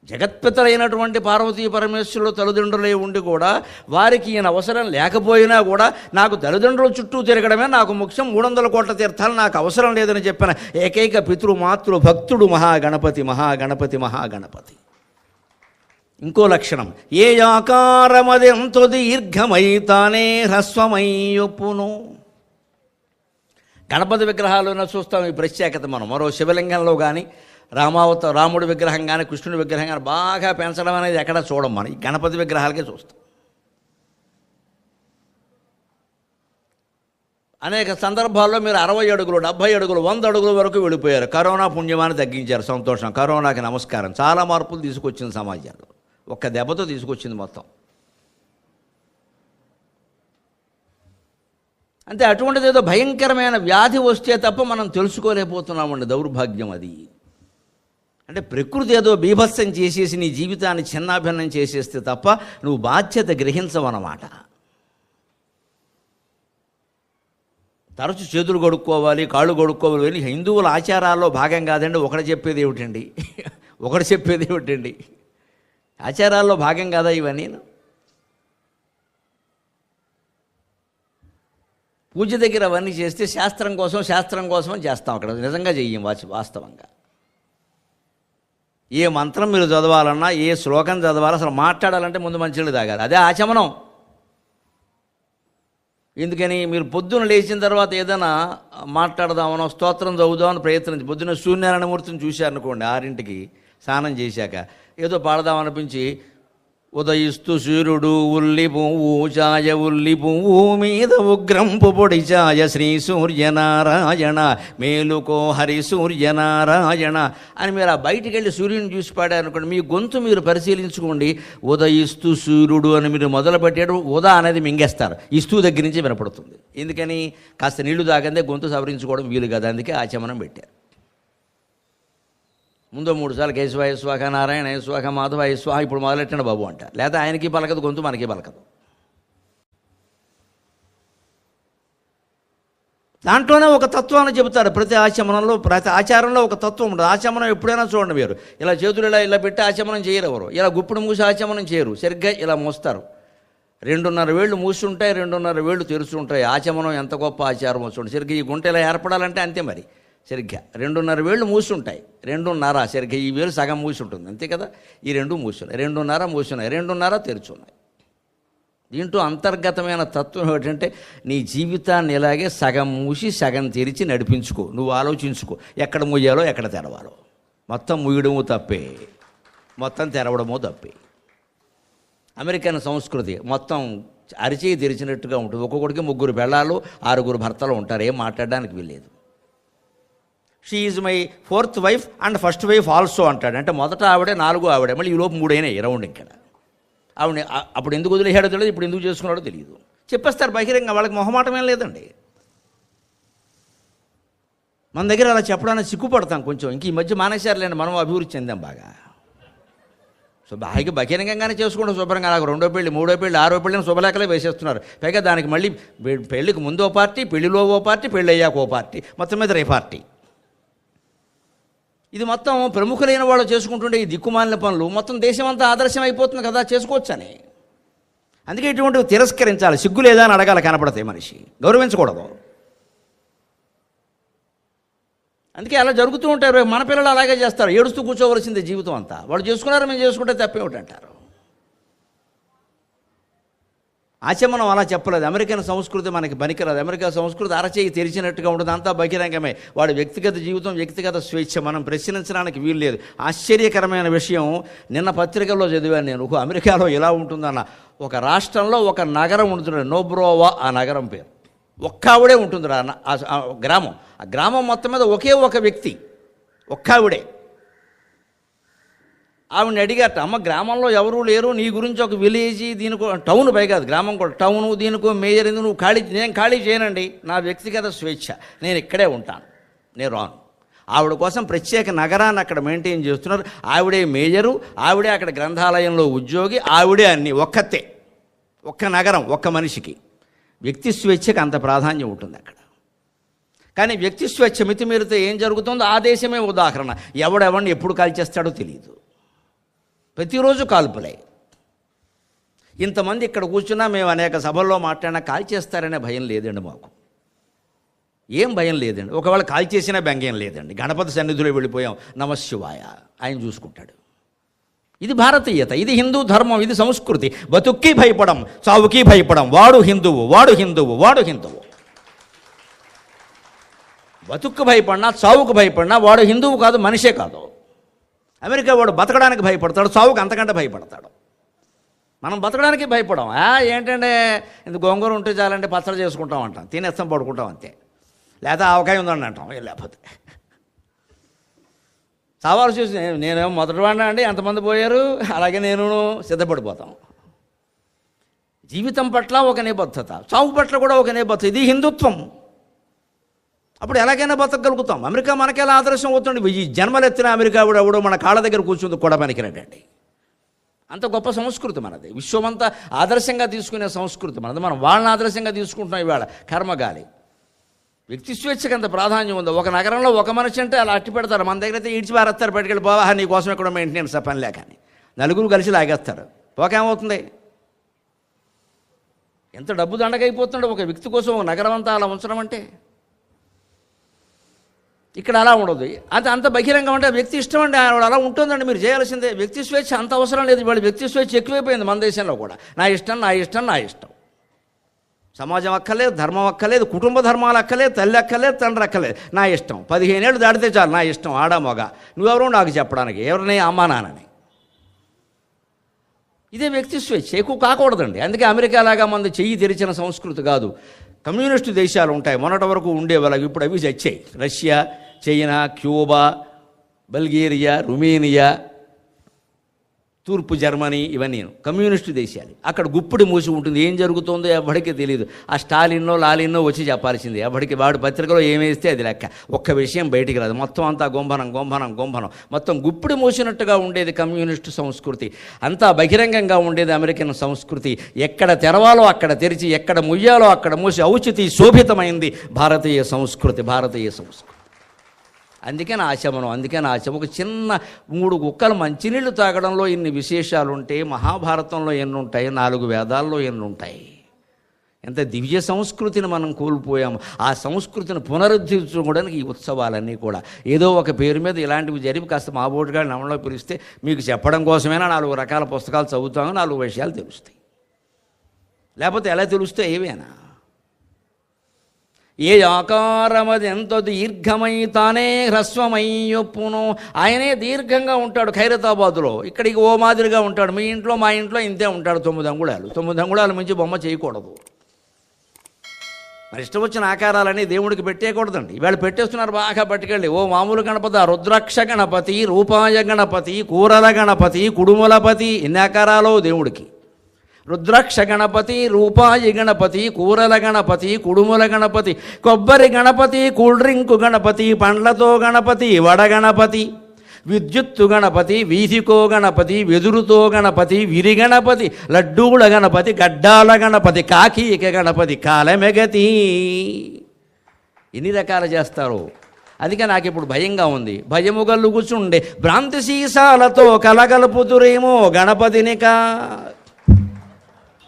జగత్పితలైనటువంటి పార్వతీ పరమేశ్వరులు తల్లిదండ్రులే ఉండి కూడా వారికి ఈయన అవసరం లేకపోయినా కూడా నాకు తల్లిదండ్రుల చుట్టూ తిరగడమే నాకు ముఖ్యం, 300 కోట్ల తీర్థాలు నాకు అవసరం లేదని చెప్పిన ఏకైక పితృమాతృ భక్తుడు మహాగణపతి. ఇంకో లక్షణం, ఏ ఆకారమదెంతో దీర్ఘమై తానే హ్రస్వమయ్యొప్పును. గణపతి విగ్రహాలను చూస్తాం ఈ ప్రత్యేకత. మనం మరో శివలింగంలో కానీ రాముడి విగ్రహం కానీ కృష్ణుడి విగ్రహం కానీ బాగా పెంచడం అనేది ఎక్కడ చూడం. మనం ఈ గణపతి విగ్రహాలకే చూస్తాం. అనేక సందర్భాల్లో మీరు 60 అడుగులు 70 అడుగులు 100 అడుగుల వరకు వెళ్ళిపోయారు. కరోనా పుణ్యమాన్ని తగ్గించారు, సంతోషం. కరోనాకి నమస్కారం. చాలా మార్పులు తీసుకొచ్చింది సమాజంలో, ఒక్క దెబ్బతో తీసుకొచ్చింది మొత్తం. అంతే. అటువంటిది ఏదో భయంకరమైన వ్యాధి వస్తే తప్ప మనం తెలుసుకోలేకపోతున్నామండి. దౌర్భాగ్యం అది. అంటే ప్రకృతి ఏదో బీభత్సం చేసేసి నీ జీవితాన్ని చిన్నాభిన్నం చేసేస్తే తప్ప నువ్వు బాధ్యత గ్రహించవన్నమాట. తరచు చేతులు కడుక్కోవాలి, కాళ్ళు కడుక్కోవాలి. హిందువుల ఆచారాల్లో భాగం కాదండి. ఒకటి చెప్పేది ఏమిటండి? ఆచారాల్లో భాగం కాదా ఇవన్నీ? పూజ దగ్గర అవన్నీ చేస్తే శాస్త్రం కోసం చేస్తాం. అక్కడ నిజంగా చెయ్యం వాస్తవంగా. ఏ మంత్రం మీరు చదవాలన్నా, ఏ శ్లోకం చదవాలో, అసలు మాట్లాడాలంటే ముందు మంచినీళ్ళు తాగాలి. అదే ఆచమనం. ఎందుకని? మీరు పొద్దున లేచిన తర్వాత ఏదైనా మాట్లాడదామనో స్తోత్రం చదువుదామని ప్రయత్నించి పొద్దున్న సూర్యనారాయణమూర్తిని చూశారనుకోండి, 6ంటికి స్నానం చేశాక ఏదో పాడదామనిపించి, ఉదయిస్తూ సూర్యుడు ఉల్లి పువ్వు ఛాయ, ఉల్లి పువ్వు మీద ఉగ్రంపు పొడి ఛాయ, శ్రీ సూర్యనారాయణ మేలుకో హరి సూర్యనారాయణ అని మీరు ఆ బయటికి వెళ్ళి సూర్యుని చూసి పాడారనుకోండి, మీ గొంతు మీరు పరిశీలించుకోండి. ఉదయిస్తూ సూర్యుడు అని మీరు మొదలు పెట్టాడు, ఉదా అనేది మింగేస్తారు. ఇస్తూ దగ్గర నుంచి వినపడుతుంది. ఎందుకని? కాస్త నీళ్లు తాగందే గొంతు సవరించుకోవడం వీలు కదా, అందుకే ఆచమనం పెట్టారు. ముందు 3 సార్లు కేశవాయ స్వాహ, నారాయణ స్వాహ, మాధవాయ స్వాహ ఇప్పుడు మొదలెట్టండి బాబు అంటారు. లేదా ఆయనకి పలకదు గొంతు, మనకి పలకదు. దాంట్లోనే ఒక తత్వాన్ని చెబుతారు. ప్రతి ఆచారంలో ఒక తత్వం ఉంటుంది. ఆచమనం ఎప్పుడైనా చూడండి, మీరు ఇలా చేతులు ఇలా పెట్టి ఆచమనం చేయరు. ఎవరు ఇలా గుప్పుడు మూసి ఆచమనం చేయరు. సరిగ్గా ఇలా మోస్తారు. 2.5 వేళ్ళు మూసుంటాయి, 2.5 వేళ్ళు తెరుచుంటాయి. ఆచమనం ఎంత గొప్ప ఆచారం వస్తుంది. సరిగ్గా ఈ గుంట ఇలా ఏర్పడాలంటే అంతే. మరి సరిగ్గా 2.5 వేళ్ళు మూసుంటాయి. 2.5 సరిగ్గా ఈ వేలు సగం మూసి ఉంటుంది, అంతే కదా. ఈ 2 మూసున్నాయి, 2.5 మూసున్నాయి, 2.5 తెరుచున్నాయి. దీంట్లో అంతర్గతమైన తత్వం ఏమిటంటే, నీ జీవితాన్ని ఇలాగే సగం మూసి సగం తెరిచి నడిపించుకో. నువ్వు ఆలోచించుకో, ఎక్కడ మూయాలో ఎక్కడ తెరవాలో. మొత్తం మూయడము తప్పే, మొత్తం తెరవడము తప్పే. అమెరికన్ సంస్కృతి మొత్తం అరిచేయి తెరిచినట్టుగా ఉంటుంది. ఒక్కొక్కడికి 3 పెళ్ళాలు 6 భర్తలు ఉంటారు. ఏం మాట్లాడడానికి వీల్లేదు. She is my 4th wife and first wife also అంటాడు. అంటే మొదట ఆవిడే, 4 ఆవిడే, మళ్ళీ ఈ లోపు 3 అయినాయి రౌండ్. ఇక్కడ ఆవిడ అప్పుడు ఎందుకు వదిలేసాడో తెలియదు, ఇప్పుడు ఎందుకు చేసుకున్నాడో తెలియదు. చెప్పేస్తారు బహిరంగ. వాళ్ళకి మొహమాటమేం లేదండి. మన దగ్గర అలా చెప్పడానికి సిగ్గుపడతాం కొంచెం. ఇంక ఈ మధ్య మానేశారులేండి, మనం అభివృద్ధి చెందాం బాగా. సో బాగా బహిరంగంగానే చేసుకుంటాం శుభ్రంగా. నాకు 2వ పెళ్ళి, 3వ పెళ్ళి, 6వ పెళ్ళిని శుభలేఖలే వేసేస్తున్నారు. పైగా దానికి మళ్ళీ పెళ్ళికి ముందో పార్టీ, పెళ్లిలో ఓ పార్టీ, పెళ్ళి అయ్యాక ఓ పార్టీ, మొత్తం మీద పార్టీ. ఇది మొత్తం ప్రముఖులైన వాళ్ళు చేసుకుంటుండే ఈ దిక్కుమాలిన పనులు మొత్తం దేశం అంతా ఆదర్శం అయిపోతుంది కదా, చేసుకోవచ్చని. అందుకే ఇటువంటివి తిరస్కరించాలి. సిగ్గు లేదా అని అడగాలి, కనపడతాయి. మనిషి గౌరవించకూడదు. అందుకే అలా జరుగుతూ ఉంటారు. మన పిల్లలు అలాగే చేస్తారు, ఏడుస్తూ కూర్చోవలసిందే జీవితం అంతా. వాళ్ళు చేసుకున్నారు, మేము చేసుకుంటే తప్పేమిటి అంటారు. ఆచమనం అలా చెప్పలేదు. అమెరికన్ సంస్కృతి మనకి పనికిరాదు. అమెరికా సంస్కృతి అరచేయి తెరిచినట్టుగా ఉంటుంది, అంతా బహిరంగమే. వాడి వ్యక్తిగత జీవితం, వ్యక్తిగత స్వేచ్ఛ మనం ప్రశ్నించడానికి వీలు లేదు. ఆశ్చర్యకరమైన విషయం, నిన్న పత్రికల్లో చదివాను నేను. అమెరికాలో ఎలా ఉంటుందన్న, ఒక రాష్ట్రంలో ఒక నగరం ఉంటుంది, నోబ్రోవా ఆ నగరం పేరు. ఒక్కావిడే ఉంటుంది ఆ గ్రామం. ఆ గ్రామం మొత్తం మీద ఒకే ఒక వ్యక్తి, ఒక్కావిడే. ఆవిడని అడిగారట, అమ్మ గ్రామంలో ఎవరూ లేరు, నీ గురించి ఒక విలేజీ, దీనికో టౌన్, పై కాదు గ్రామం కూడా టౌను, దీనికో మేయర్, ఎందుకు నువ్వు ఖాళీ? నేను ఖాళీ చేయనండి, నా వ్యక్తిగత స్వేచ్ఛ, నేను ఇక్కడే ఉంటాను, నేను రాను. ఆవిడ కోసం ప్రత్యేక నగరాన్ని అక్కడ మెయింటైన్ చేస్తున్నారు. ఆవిడే మేయరు, ఆవిడే అక్కడ గ్రంథాలయంలో ఉద్యోగి, ఆవిడే అన్నీ. ఒక్కతే, ఒక్క నగరం, ఒక్క మనిషికి. వ్యక్తి స్వేచ్ఛకి అంత ప్రాధాన్యం ఉంటుంది అక్కడ. కానీ వ్యక్తి స్వేచ్ఛ మితిమీరితే ఏం జరుగుతుందో ఆ దేశమే ఉదాహరణ. ఎవడెవడిని ఎప్పుడు కాల్చేస్తాడో తెలియదు, ప్రతిరోజు కాల్పులే. ఇంతమంది ఇక్కడ కూర్చున్నా, మేము అనేక సభల్లో మాట్లాడినా కాల్చేస్తారనే భయం లేదండి మాకు. ఏం భయం లేదండి. ఒకవేళ కాల్చేసినా బెంగేం లేదండి. గణపతి సన్నిధిలో వెళ్ళిపోయాం, నమశివాయ, ఆయన చూసుకుంటాడు. ఇది భారతీయత, ఇది హిందూ ధర్మం, ఇది సంస్కృతి. బతుక్కి భయపడం, చావుకి భయపడం. వాడు హిందువు, వాడు హిందువు, వాడు హిందువు. బతుక్కు భయపడినా, చావుకు భయపడినా వాడు హిందువు కాదు, మనిషే కాదు. అమెరికా వాడు బతకడానికి భయపడతాడు, చావుకు అంతకంటే భయపడతాడు. మనం బతకడానికి భయపడం. ఏంటంటే ఇంత గోంగూర ఉంటే చాలంటే పచ్చడి చేసుకుంటాం అంటాం, తినేస్తాం, పడుకుంటాం అంతే. లేకపోతే ఆవకాయ ఉందండి అంటాం, లేకపోతే సవాలు చూసి నేనేమో మొదటివాడినా అండి, ఎంతమంది పోయారు, అలాగే నేను సిద్ధపడిపోతాం. జీవితం పట్ల ఒక నిబద్ధత, చావు పట్ల కూడా ఒక నిబద్ధత. ఇది హిందుత్వం. అప్పుడు ఎలాగైనా బతకగలుగుతాం. అమెరికా మనకెలా ఆదర్శం అవుతుంది? ఈ జన్మలెత్తిన అమెరికా ఎవడో మన కాళ్ళ దగ్గర కూర్చుంది కూడా పనికిరండి. అంత గొప్ప సంస్కృతి మనది. విశ్వమంతా ఆదర్శంగా తీసుకునే సంస్కృతి మనది. మనం వాళ్ళని ఆదర్శంగా తీసుకుంటున్నాం ఇవాళ. కర్మగాలి. వ్యక్తి స్వేచ్ఛకి అంత ప్రాధాన్యం ఉంది. ఒక నగరంలో ఒక మనిషి అంటే అలా అట్టి పెడతారు. మన దగ్గర అయితే ఈడ్చి పారేస్తారు, బయటకెళ్ళి పోవా, నీ కోసం ఎక్కడో మెయింటెనెన్స్ పని లేక అని నలుగురు కలిసి లాగేస్తారు. పోకేమవుతుంది? ఎంత డబ్బు దండగైపోతుండే ఒక వ్యక్తి కోసం ఒక నగరం అంతా అలా ఉంచడం అంటే. ఇక్కడ అలా ఉండదు. అది అంత బహిరంగం అంటే వ్యక్తి ఇష్టం అండి, అలా ఉంటుందండి, మీరు చేయాల్సిందే. వ్యక్తి స్వేచ్ఛ అంత అవసరం లేదు. ఇవాళ వ్యక్తి స్వేచ్ఛ ఎక్కువైపోయింది మన దేశంలో కూడా. నా ఇష్టం, నా ఇష్టం, నా ఇష్టం. సమాజం అక్కర్లేదు, ధర్మం అక్కర్లేదు, కుటుంబ ధర్మాలు అక్కర్లేదు, తల్లి అక్కర్లేదు, తండ్రి అక్కర్లేదు, నా ఇష్టం. 15 ఏళ్ళు దాటితే చాలు, నా ఇష్టం, ఆడా మగ, నువ్వెవరో నాకు చెప్పడానికి, ఎవరిని అమ్మా నాన్నని. ఇదే వ్యక్తి స్వేచ్ఛ. ఎక్కువ కాకూడదండి. అందుకే అమెరికా లాగా మంది చెయ్యి తెరిచిన సంస్కృతి కాదు. కమ్యూనిస్టు దేశాలు ఉంటాయి, మొన్నటి వరకు ఉండేవాళ్ళకి, ఇప్పుడు అవి చచ్చాయి. Russia, China, Cuba, Bulgaria, Rumania, తూర్పు జర్మనీ, ఇవన్నీ కమ్యూనిస్టు దేశాలు. అక్కడ గుప్పిడి మూసి ఉంటుంది, ఏం జరుగుతుందో ఎవరికి తెలియదు. ఆ స్టాలిన్నో లాలిన్నో వచ్చి చెప్పాల్సింది. ఎవరికి వాడు పత్రికలో ఏమేస్తే అది లెక్క. ఒక్క విషయం బయటికి రాదు, మొత్తం అంతా గొంభనం గొంభనం గొంభనం. మొత్తం గుప్పిడి మూసినట్టుగా ఉండేది కమ్యూనిస్టు సంస్కృతి. అంతా బహిరంగంగా ఉండేది అమెరికన్ సంస్కృతి. ఎక్కడ తెరవాలో అక్కడ తెరిచి, ఎక్కడ ముయ్యాలో అక్కడ మూసి ఔచితి శోభితమైంది భారతీయ సంస్కృతి, భారతీయ సంస్కృతి. అందుకని ఆచమనం, అందుకని ఆచమనం. ఒక చిన్న 3 కుక్కలు మంచినీళ్ళు తాగడంలో ఇన్ని విశేషాలు ఉంటే మహాభారతంలో ఎన్ని ఉంటాయి, 4 వేదాల్లో ఎన్ని ఉంటాయి. ఎంత దివ్య సంస్కృతిని మనం కోల్పోయాము. ఆ సంస్కృతిని పునరుద్ధరించుకోవడానికి ఈ ఉత్సవాలన్నీ కూడా ఏదో ఒక పేరు మీద ఇలాంటివి జరిపి కాస్త మా బోటుగా నమ్మలో పిలిస్తే మీకు చెప్పడం కోసమైనా 4 రకాల పుస్తకాలు చదువుతాము, 4 విషయాలు తెలుస్తాయి. లేకపోతే ఎలా తెలుస్తాయి ఏవేనా? ఏ ఆకారమది ఎంత దీర్ఘమై తానే హ్రస్వమై యొప్పును. ఆయనే దీర్ఘంగా ఉంటాడు ఖైరతాబాదులో, ఇక్కడికి ఓ మాదిరిగా ఉంటాడు. మీ ఇంట్లో మా ఇంట్లో ఇంతే ఉంటాడు. 9 అంగుళాలు. 9 అంగుళాల మించి బొమ్మ చేయకూడదు. మరి ఇష్టం వచ్చిన ఆకారాలని దేవుడికి పెట్టేయకూడదండి. ఇవాళ పెట్టేస్తున్నారు బాగా పట్టుకెళ్ళి. ఓ మామూలు గణపతి, రుద్రాక్ష గణపతి, రూపాయ గణపతి, కూరల గణపతి, కుడుములపతి, ఎన్ని ఆకారాలు దేవుడికి. రుద్రాక్ష గణపతి, రూపాయి గణపతి, కూరల గణపతి, కుడుముల గణపతి, కొబ్బరి గణపతి, కూల్ డ్రింకు గణపతి, పండ్లతో గణపతి, వడ గణపతి, విద్యుత్తు గణపతి, వీధికో గణపతి, వెదురుతో గణపతి, విరి గణపతి, లడ్డూల గణపతి, గడ్డాల గణపతి, కాకీక గణపతి, కాలమెగతి. ఎన్ని రకాలు చేస్తారు. అందుకే నాకు ఇప్పుడు భయంగా ఉంది. భయము కలుగుచుండే భ్రాంతి సీసాలతో కలగలుపుతురేమో గణపతినిక.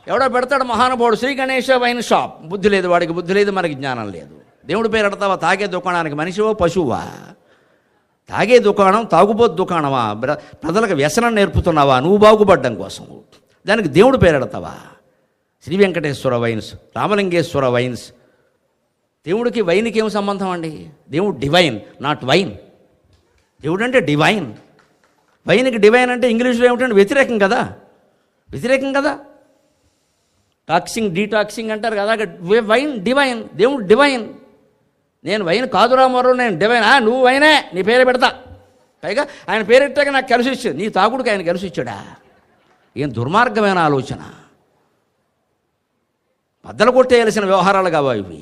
ఎవడో పెడతాడు మహానుభావుడు, శ్రీ గణేష వైన్ షాప్. బుద్ధి లేదు వాడికి, బుద్ధి లేదు, మనకి జ్ఞానం లేదు. దేవుడి పేరు ఎడతావా తాగే దుకాణానికి? మనిషివో పశువా? తాగే దుకాణం తాగుబోతు దుకాణమా? ప్రజలకు వ్యసనం నేర్పుతున్నావా నువ్వు బాగుపడ్డం కోసం? దానికి దేవుడు పేరెడతావా? Shri Venkateswara wines, Ramalingeswara wines. దేవుడికి వైన్కి ఏం సంబంధం అండి? దేవుడు డివైన్, నాట్ వైన్. దేవుడు అంటే డివైన్. వైన్కి డివైన్ అంటే ఇంగ్లీష్లో ఏమిటంటే వ్యతిరేకం కదా, వ్యతిరేకం కదా. టాక్సింగ్ డీటాక్సింగ్ అంటారు కదా, వైన్ డివైన్. దేవుడు డివైన్. నేను వైన్ కాదురా మరో, నేను డివైన్. నువ్వు వైనే, నీ పేరే పెడతా. పైగా ఆయన పేరెట్టాక నాకు కలిసి ఇచ్చాడు. నీ తాగుడికి ఆయన కలిసి ఇచ్చాడా? ఏం దుర్మార్గమైన ఆలోచన. బద్దలు కొట్టేయాల్సిన వ్యవహారాలు కావా ఇవి?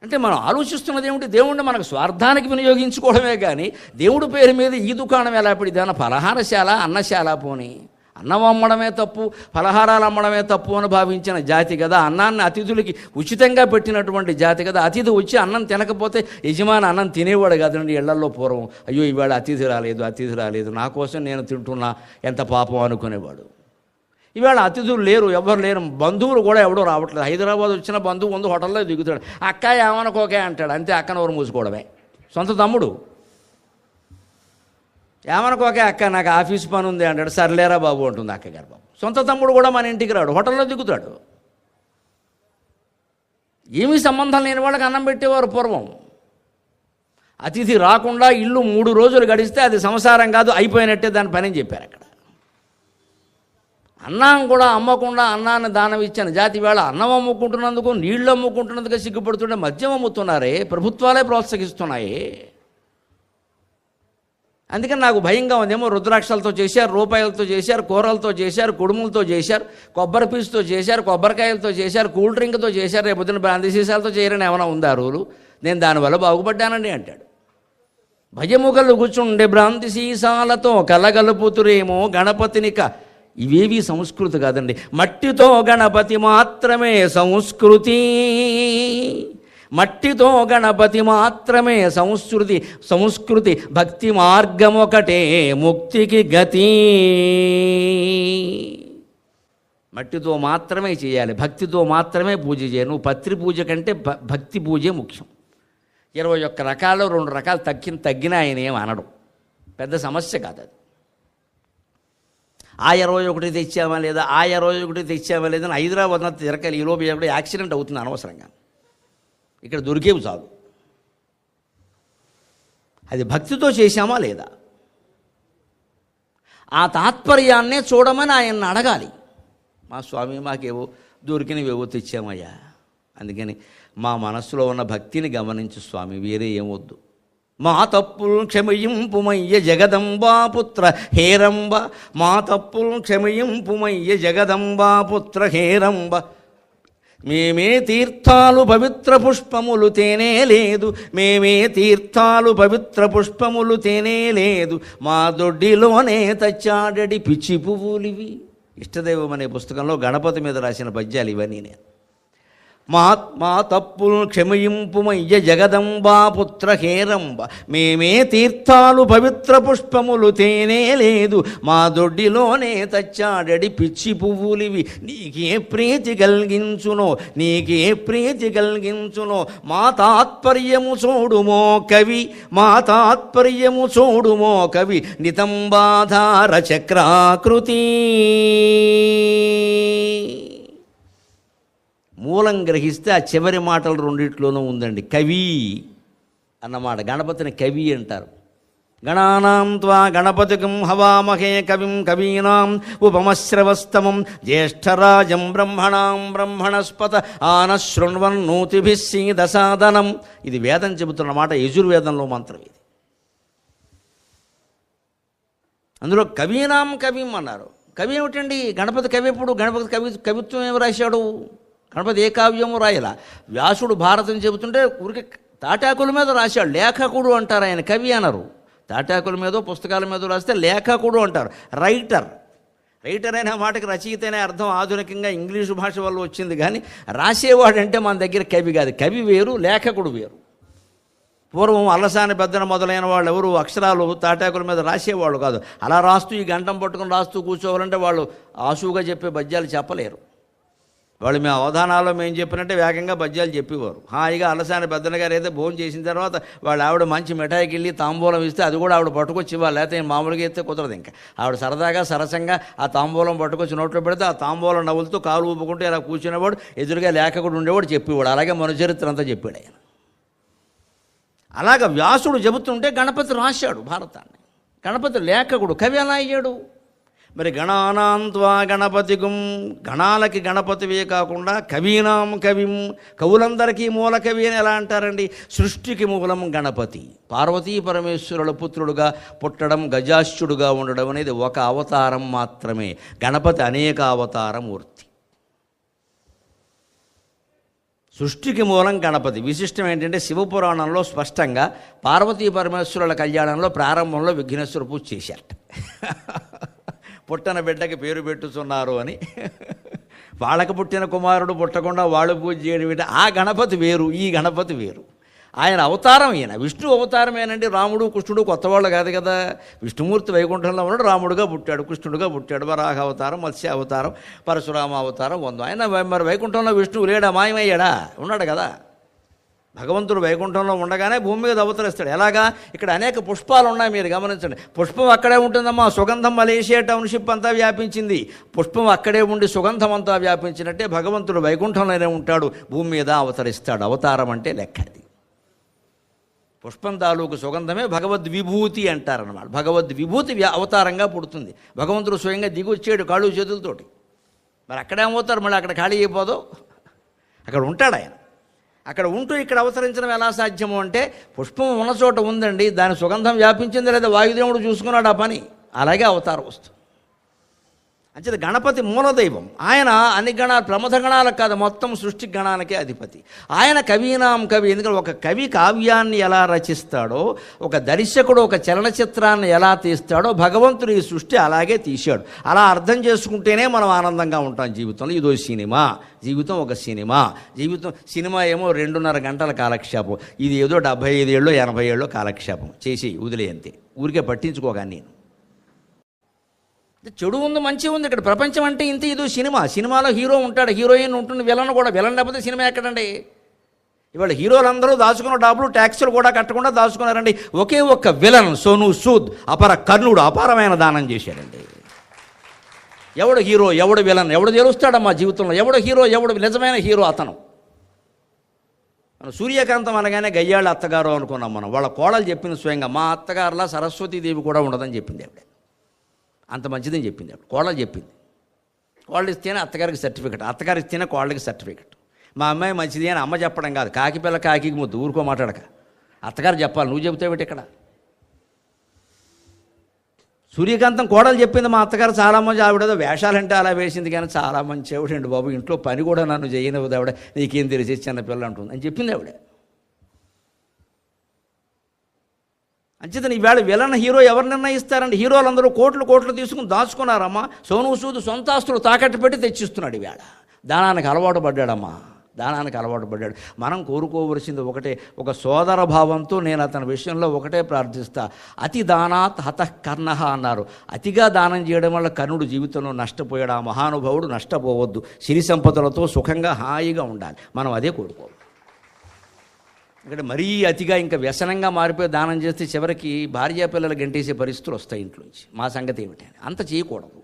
అంటే మనం ఆలోచిస్తున్నది ఏమిటి? దేవుణ్ణి మనకు స్వార్థానికి వినియోగించుకోవడమే కానీ దేవుడి పేరు మీద ఈ దుకాణం ఎలా పెడితే అన్న పలహారశాల, అన్నశాల. పోని అన్నం అమ్మడమే తప్పు, పలహారాలు అమ్మడమే తప్పు అని భావించిన జాతి కదా. అన్నాన్ని అతిథులకి ఉచితంగా పెట్టినటువంటి జాతి కదా. అతిథి వచ్చి అన్నం తినకపోతే యజమాని అన్నం తినేవాడు కదండి ఇళ్లల్లో పూర్వం. అయ్యో ఇవాళ అతిథి రాలేదు, నా కోసం నేను తింటున్నా, ఎంత పాపం అనుకునేవాడు. ఇవాళ అతిథులు లేరు, ఎవరు లేరు. బంధువులు కూడా ఎవడో రావట్లేదు. హైదరాబాద్ వచ్చిన బంధువు ముందు హోటల్లో దిగుతాడు. అక్క ఏమనుకోకే అంటాడు, అంతే. అక్కన ఎవరు మూసుకోవడమే. సొంత తమ్ముడు ఏమనుకోకే అక్క, నాకు ఆఫీస్ పని ఉంది అంటాడు. సర్లేరా బాబు అంటుంది అక్కగారు. బాబు సొంత తమ్ముడు కూడా మన ఇంటికి రాడు, హోటల్లో దిగుతాడు. ఏమీ సంబంధం లేని వాళ్ళకి అన్నం పెట్టేవారు పూర్వం. అతిథి రాకుండా ఇల్లు 3 రోజులు గడిస్తే అది సంసారం కాదు, అయిపోయినట్టే దాని పని అని చెప్పారు అక్కడ. అన్నం కూడా అమ్మకుండా అన్నాన్ని దానం ఇచ్చిన జాతి వేళ అన్నం అమ్ముకుంటున్నందుకు, నీళ్లు అమ్ముకుంటున్నందుకు సిగ్గుపడుతుంటే మద్యం అమ్ముతున్నారే, ప్రభుత్వాలే ప్రోత్సహిస్తున్నాయి. అందుకని నాకు భయంగా ఉందేమో. రుద్రాక్షలతో చేశారు, రూపాయలతో చేశారు, కూరలతో చేశారు, కుడుములతో చేశారు, కొబ్బరి పీసుతో చేశారు, కొబ్బరికాయలతో చేశారు, కూల్ డ్రింక్తో చేశారు, రేపు పొద్దున బ్రాంతి సీసాలతో చేయరని ఏమైనా ఉందా రూలు? నేను దానివల్ల బాగుపడ్డానండి అంటాడు. భయముగలు కూర్చుండే భ్రాంతి సీసాలతో కలగలుపుతురేమో గణపతినిక. ఇవేవి సంస్కృతి కాదండి. మట్టితో గణపతి మాత్రమే సంస్కృతి, మట్టితో గణపతి మాత్రమే సంస్కృతి. భక్తి మార్గం ఒకటే ముక్తికి గతి. మట్టితో మాత్రమే చేయాలి, భక్తితో మాత్రమే పూజ చేయాలి. నువ్వు పత్రి పూజ కంటే భక్తి పూజే ముఖ్యం. 21 రకాలు 2 రకాలు తగ్గినా ఆయన ఏం అనడం, పెద్ద సమస్య కాదు అది. ఆ 21 తెచ్చామా లేదా, ఆ 21 తెచ్చామా లేదా అని హైదరాబాద్లో తిరకాలి. ఈలోపు ఎప్పుడు యాక్సిడెంట్ అవుతుంది అనవసరంగా. ఇక్కడ దొరికేవి చాలు. అది భక్తితో చేశామా లేదా, ఆ తాత్పర్యాన్నే చూడమని ఆయన్ని అడగాలి. మా స్వామి మాకేవో దొరికినవేవో తెచ్చామయ్యా, అందుకని మా మనస్సులో ఉన్న భక్తిని గమనించు స్వామి, వేరే ఏమొద్దు. మా తప్పులు క్షమయింపుమయ్య జగదంబా పుత్ర హేరంబ, మా తప్పులు క్షమయింపుమయ్య జగదంబా పుత్ర హేరంబ. మేమే తీర్థాలు పవిత్ర పుష్పములు తేనే లేదు, మేమే తీర్థాలు పవిత్ర పుష్పములు తేనే లేదు, మా దొడ్డిలోనే తచ్చాడడి పిచ్చి పువ్వులివి. ఇష్టదైవం అనే పుస్తకంలో గణపతి మీద రాసిన పద్యాలు ఇవన్నీ. నేను మా తప్పులు క్షమయింపుమయ్య జగదంబా పుత్ర హేరంబ, మేమే తీర్థాలు పవిత్ర పుష్పములు తేనే లేదు, మా దొడ్డిలోనే తచ్చాడడి పిచ్చి పువ్వులివి. నీకే ప్రీతి కలిగించునో, నీకే ప్రీతి కలిగించునో, మా తాత్పర్యము చూడుమో కవి, మా తాత్పర్యము చూడుమో కవి. నితంబాధార చక్రాకృతి. మూలం గ్రహిస్తే ఆ చివరి మాటలు రెండిట్లోనూ ఉందండి. కవి అన్నమాట. గణపతిని కవి అంటారు. గణానాం త్వా గణపతికం హవామహే కవిం కవీనాం ఉపమశ్రవస్తమం జ్యేష్ఠరాజం బ్రహ్మణాం బ్రహ్మణస్పత ఆనశృణ్వన్నోతిభిः సీదసాదనం. ఇది వేదం చెబుతున్న మాట, యజుర్వేదంలో మంత్రం ఇది. అందులో కవీనాం కవిం అన్నారు. కవి ఏమిటండి? గణపతి కవి ఎప్పుడు? గణపతి కవిత్వం ఏమి రాశాడు? గణపతి ఏ కావ్యము రాయలా. వ్యాసుడు భారతం చెబుతుంటే ఊరికి తాటాకుల మీద రాశాడు. లేఖకుడు అంటారు ఆయన, కవి అనరు. తాటాకుల మీదో పుస్తకాల మీద రాస్తే లేఖకుడు అంటారు. రైటర్ అనే మాటకి రచయిత అనే అర్థం ఆధునికంగా ఇంగ్లీషు భాష వల్ల వచ్చింది. కానీ రాసేవాడంటే మన దగ్గర కవి కాదు. కవి వేరు, లేఖకుడు వేరు. పూర్వం అల్లసాని పెద్దన మొదలైన వాళ్ళు ఎవరు అక్షరాలు తాటాకుల మీద రాసేవాళ్ళు కాదు. అలా రాస్తూ ఈ గంటం పట్టుకుని రాస్తూ కూర్చోవాలంటే వాళ్ళు ఆశువుగా చెప్పే పద్యాలు చెప్పలేరు. వాళ్ళు మేము అవధానాల్లో మేము చెప్పినట్టే వేగంగా పద్యాలు చెప్పేవారు. హాయిగా అలసాని పెద్దన గారు అయితే భోజనం చేసిన తర్వాత వాళ్ళు ఆవిడ మంచి మిఠాయికి వెళ్ళి తాంబూలం ఇస్తే అది కూడా ఆవిడ పట్టుకొచ్చి ఇవ్వాలి, లేకపోతే మామూలుగా అయితే కుదరదు. ఇంకా ఆవిడ సరదాగా సరసంగా ఆ తాంబూలం పట్టుకొచ్చి నోట్లో పెడితే ఆ తాంబూలం నవ్వులతో కాలు ఊపుకుంటూ ఇలా కూర్చునేవాడు, ఎదురుగా లేఖకుడు ఉండేవాడు చెప్పేవాడు. అలాగే మన చరిత్ర అంతా చెప్పాడు ఆయన. అలాగ వ్యాసుడు చెబుతుంటే గణపతి రాశాడు భారతాన్ని. గణపతి లేఖకుడు, కవి ఎలా అయ్యాడు మరి? గణానాంత్వా గణపతిగుం, గణాలకి గణపతివే కాకుండా కవీనాం కవిం, కవులందరికీ మూల కవి అని ఎలా అంటారండి? సృష్టికి మూలం గణపతి. పార్వతీ పరమేశ్వరుల పుత్రుడుగా పుట్టడం, గజాశ్యుడుగా ఉండడం అనేది ఒక అవతారం మాత్రమే. గణపతి అనేక అవతార మూర్తి. సృష్టికి మూలం గణపతి. విశిష్టం ఏంటంటే శివపురాణంలో స్పష్టంగా పార్వతీ పరమేశ్వరుల కళ్యాణంలో ప్రారంభంలో విఘ్నేశ్వర పూజ చేశారట. పుట్టన బిడ్డకి పేరు పెట్టుతున్నారు అని. వాళ్ళకి పుట్టిన కుమారుడు పుట్టకుండా వాళ్ళు పూజ చేయడం, ఆ గణపతి వేరు, ఈ గణపతి వేరు. ఆయన అవతారం ఈయన విష్ణు అవతారమేనండి. రాముడు కృష్ణుడు కొత్త వాళ్ళు కాదు కదా. విష్ణుమూర్తి వైకుంఠంలో ఉన్నాడు, రాముడుగా పుట్టాడు, కృష్ణుడుగా పుట్టాడు, వరాహ అవతారం, మత్స్య అవతారం, పరశురామ అవతారం, ఆయన మరి వైకుంఠంలో విష్ణువు లేడా? మాయమయ్యాడా? ఉన్నాడు కదా. భగవంతుడు వైకుంఠంలో ఉండగానే భూమి మీద అవతరిస్తాడు. ఎలాగా? ఇక్కడ అనేక పుష్పాలు ఉన్నాయి, మీరు గమనించండి. పుష్పం అక్కడే ఉంటుందమ్మా. సుగంధం మలేషియా టౌన్షిప్ అంతా వ్యాపించింది. పుష్పం అక్కడే ఉండి సుగంధం అంతా వ్యాపించినట్టే భగవంతుడు వైకుంఠంలోనే ఉంటాడు, భూమి మీద అవతరిస్తాడు. అవతారం అంటే లెక్క అది. పుష్పం తాలూకు సుగంధమే భగవద్విభూతి అంటారన్నమాట. భగవద్విభూతి అవతారంగా పుడుతుంది. భగవంతుడు స్వయంగా దిగి వచ్చాడు కాళ్ళు చేతులతోటి. మరి అక్కడేమవుతారు? మళ్ళీ అక్కడ ఖాళీ అయిపోదో, అక్కడ ఉంటాడు ఆయన. అక్కడ ఉంటూ ఇక్కడ అవతరించడం ఎలా సాధ్యము అంటే, పుష్పం ఉన్న చోట ఉందండి, దాని సుగంధం వ్యాపించింది లేదా వాయుదేవుడు చూసుకున్నాడు ఆ పని. అలాగే అవతారం వస్తుంది. అంచేది గణపతి మూలదైవం. ఆయన అన్ని గణాలు, ప్రమథ గణాలకు కాదు, మొత్తం సృష్టి గణాలకే అధిపతి. ఆయన కవీనాం కవి. ఎందుకంటే ఒక కవి కావ్యాన్ని ఎలా రచిస్తాడో, ఒక దర్శకుడు ఒక చలనచిత్రాన్ని ఎలా తీస్తాడో, భగవంతుడు ఈ సృష్టి అలాగే తీశాడు. అలా అర్థం చేసుకుంటేనే మనం ఆనందంగా ఉంటాం జీవితంలో. ఇదో సినిమా, జీవితం ఒక సినిమా. సినిమా ఏమో 2.5 గంటల కాలక్షేపం. ఇది ఏదో 75 ఏళ్ళు 80 ఏళ్ళు కాలక్షేపం చేసి వదిలే అంతే. ఊరికే పట్టించుకోగా నేను. చెడు ఉంది, మంచి ఉంది. ఇక్కడ ప్రపంచం అంటే ఇంత. ఇదో సినిమా. సినిమాలో హీరో ఉంటాడు, హీరోయిన్ ఉంటుంది, విలన్ కూడా. విలన్ లేకపోతే సినిమా ఎక్కడండి? ఇవాళ హీరోలందరూ దాచుకున్న డబ్బులు ట్యాక్సులు కూడా కట్టకుండా దాచుకున్నారండి. ఒకే ఒక్క విలన్ సోను సూద్ అపర కర్ణుడు అపారమైన దానం చేశాడండి. ఎవడు హీరో, ఎవడు విలన్, ఎవడు తెలుస్తాడమ్మా జీవితంలో? ఎవడు హీరో, ఎవడు నిజమైన హీరో? అతను. మనం సూర్యకాంతం అనగానే గయ్యాళ్ళ అత్తగారు అనుకున్నాం మనం. వాళ్ళ కోడలు చెప్పింది స్వయంగా, మా అత్తగారులా సరస్వతీదేవి కూడా ఉండదని చెప్పింది ఆవిడ. అంత మంచిదని చెప్పింది ఆవిడ. కోడలు చెప్పింది. కోడలు ఇస్తేనే అత్తగారికి సర్టిఫికెట్, అత్తగారు ఇస్తేనే కోడలికి సర్టిఫికెట్. మా అమ్మాయి మంచిది అని అమ్మ చెప్పడం కాదు. కాకి పిల్ల కాకి ముద్దు, ఊరుకో మాట్లాడక. అత్తగారు చెప్పాలి, నువ్వు చెబుతావేటి ఇక్కడ? సూర్యకాంతం కోడలు చెప్పింది, మా అత్తగారు చాలా మంచి ఆవిడేదో వేషాలంటే అలా వేసింది, కానీ చాలా మంచి ఆవిడండి బాబు, ఇంట్లో పని కూడా నన్ను చేయనివ్వదు ఆవిడ, నీకేం తెలిసి చిన్నపిల్ల అంటుంది అని చెప్పింది ఆవిడ. అంచేతను ఈవేళ విలన్ హీరో ఎవరు నిర్ణయిస్తారండి? హీరోలందరూ కోట్లు తీసుకుని దాచుకున్నారమ్మా. సోను సూద్ సొంత ఆస్తులు తాకట్టు పెట్టి తెచ్చిస్తున్నాడు ఈవేళ. దానానికి అలవాటు పడ్డాడమ్మా, దానానికి అలవాటు పడ్డాడు. మనం కోరుకోవలసింది ఒకటే, ఒక సోదర భావంతో నేను అతని విషయంలో ఒకటే ప్రార్థిస్తా. అతి దానాత్ హతః కర్ణః అన్నారు. అతిగా దానం చేయడం వల్ల కర్ణుడు జీవితంలో నష్టపోయాడు. ఆ మహానుభావుడు నష్టపోవద్దు, సిరి సంపదలతో సుఖంగా హాయిగా ఉండాలి. మనం అదే కోరుకోవాలి. ఇక్కడ మరీ అతిగా ఇంకా వ్యసనంగా మారిపోయి దానం చేస్తే చివరికి భార్యాపిల్లలు గంటేసే పరిస్థితులు వస్తాయి ఇంట్లోంచి. మా సంగతి ఏమిటి? అంత చేయకూడదు.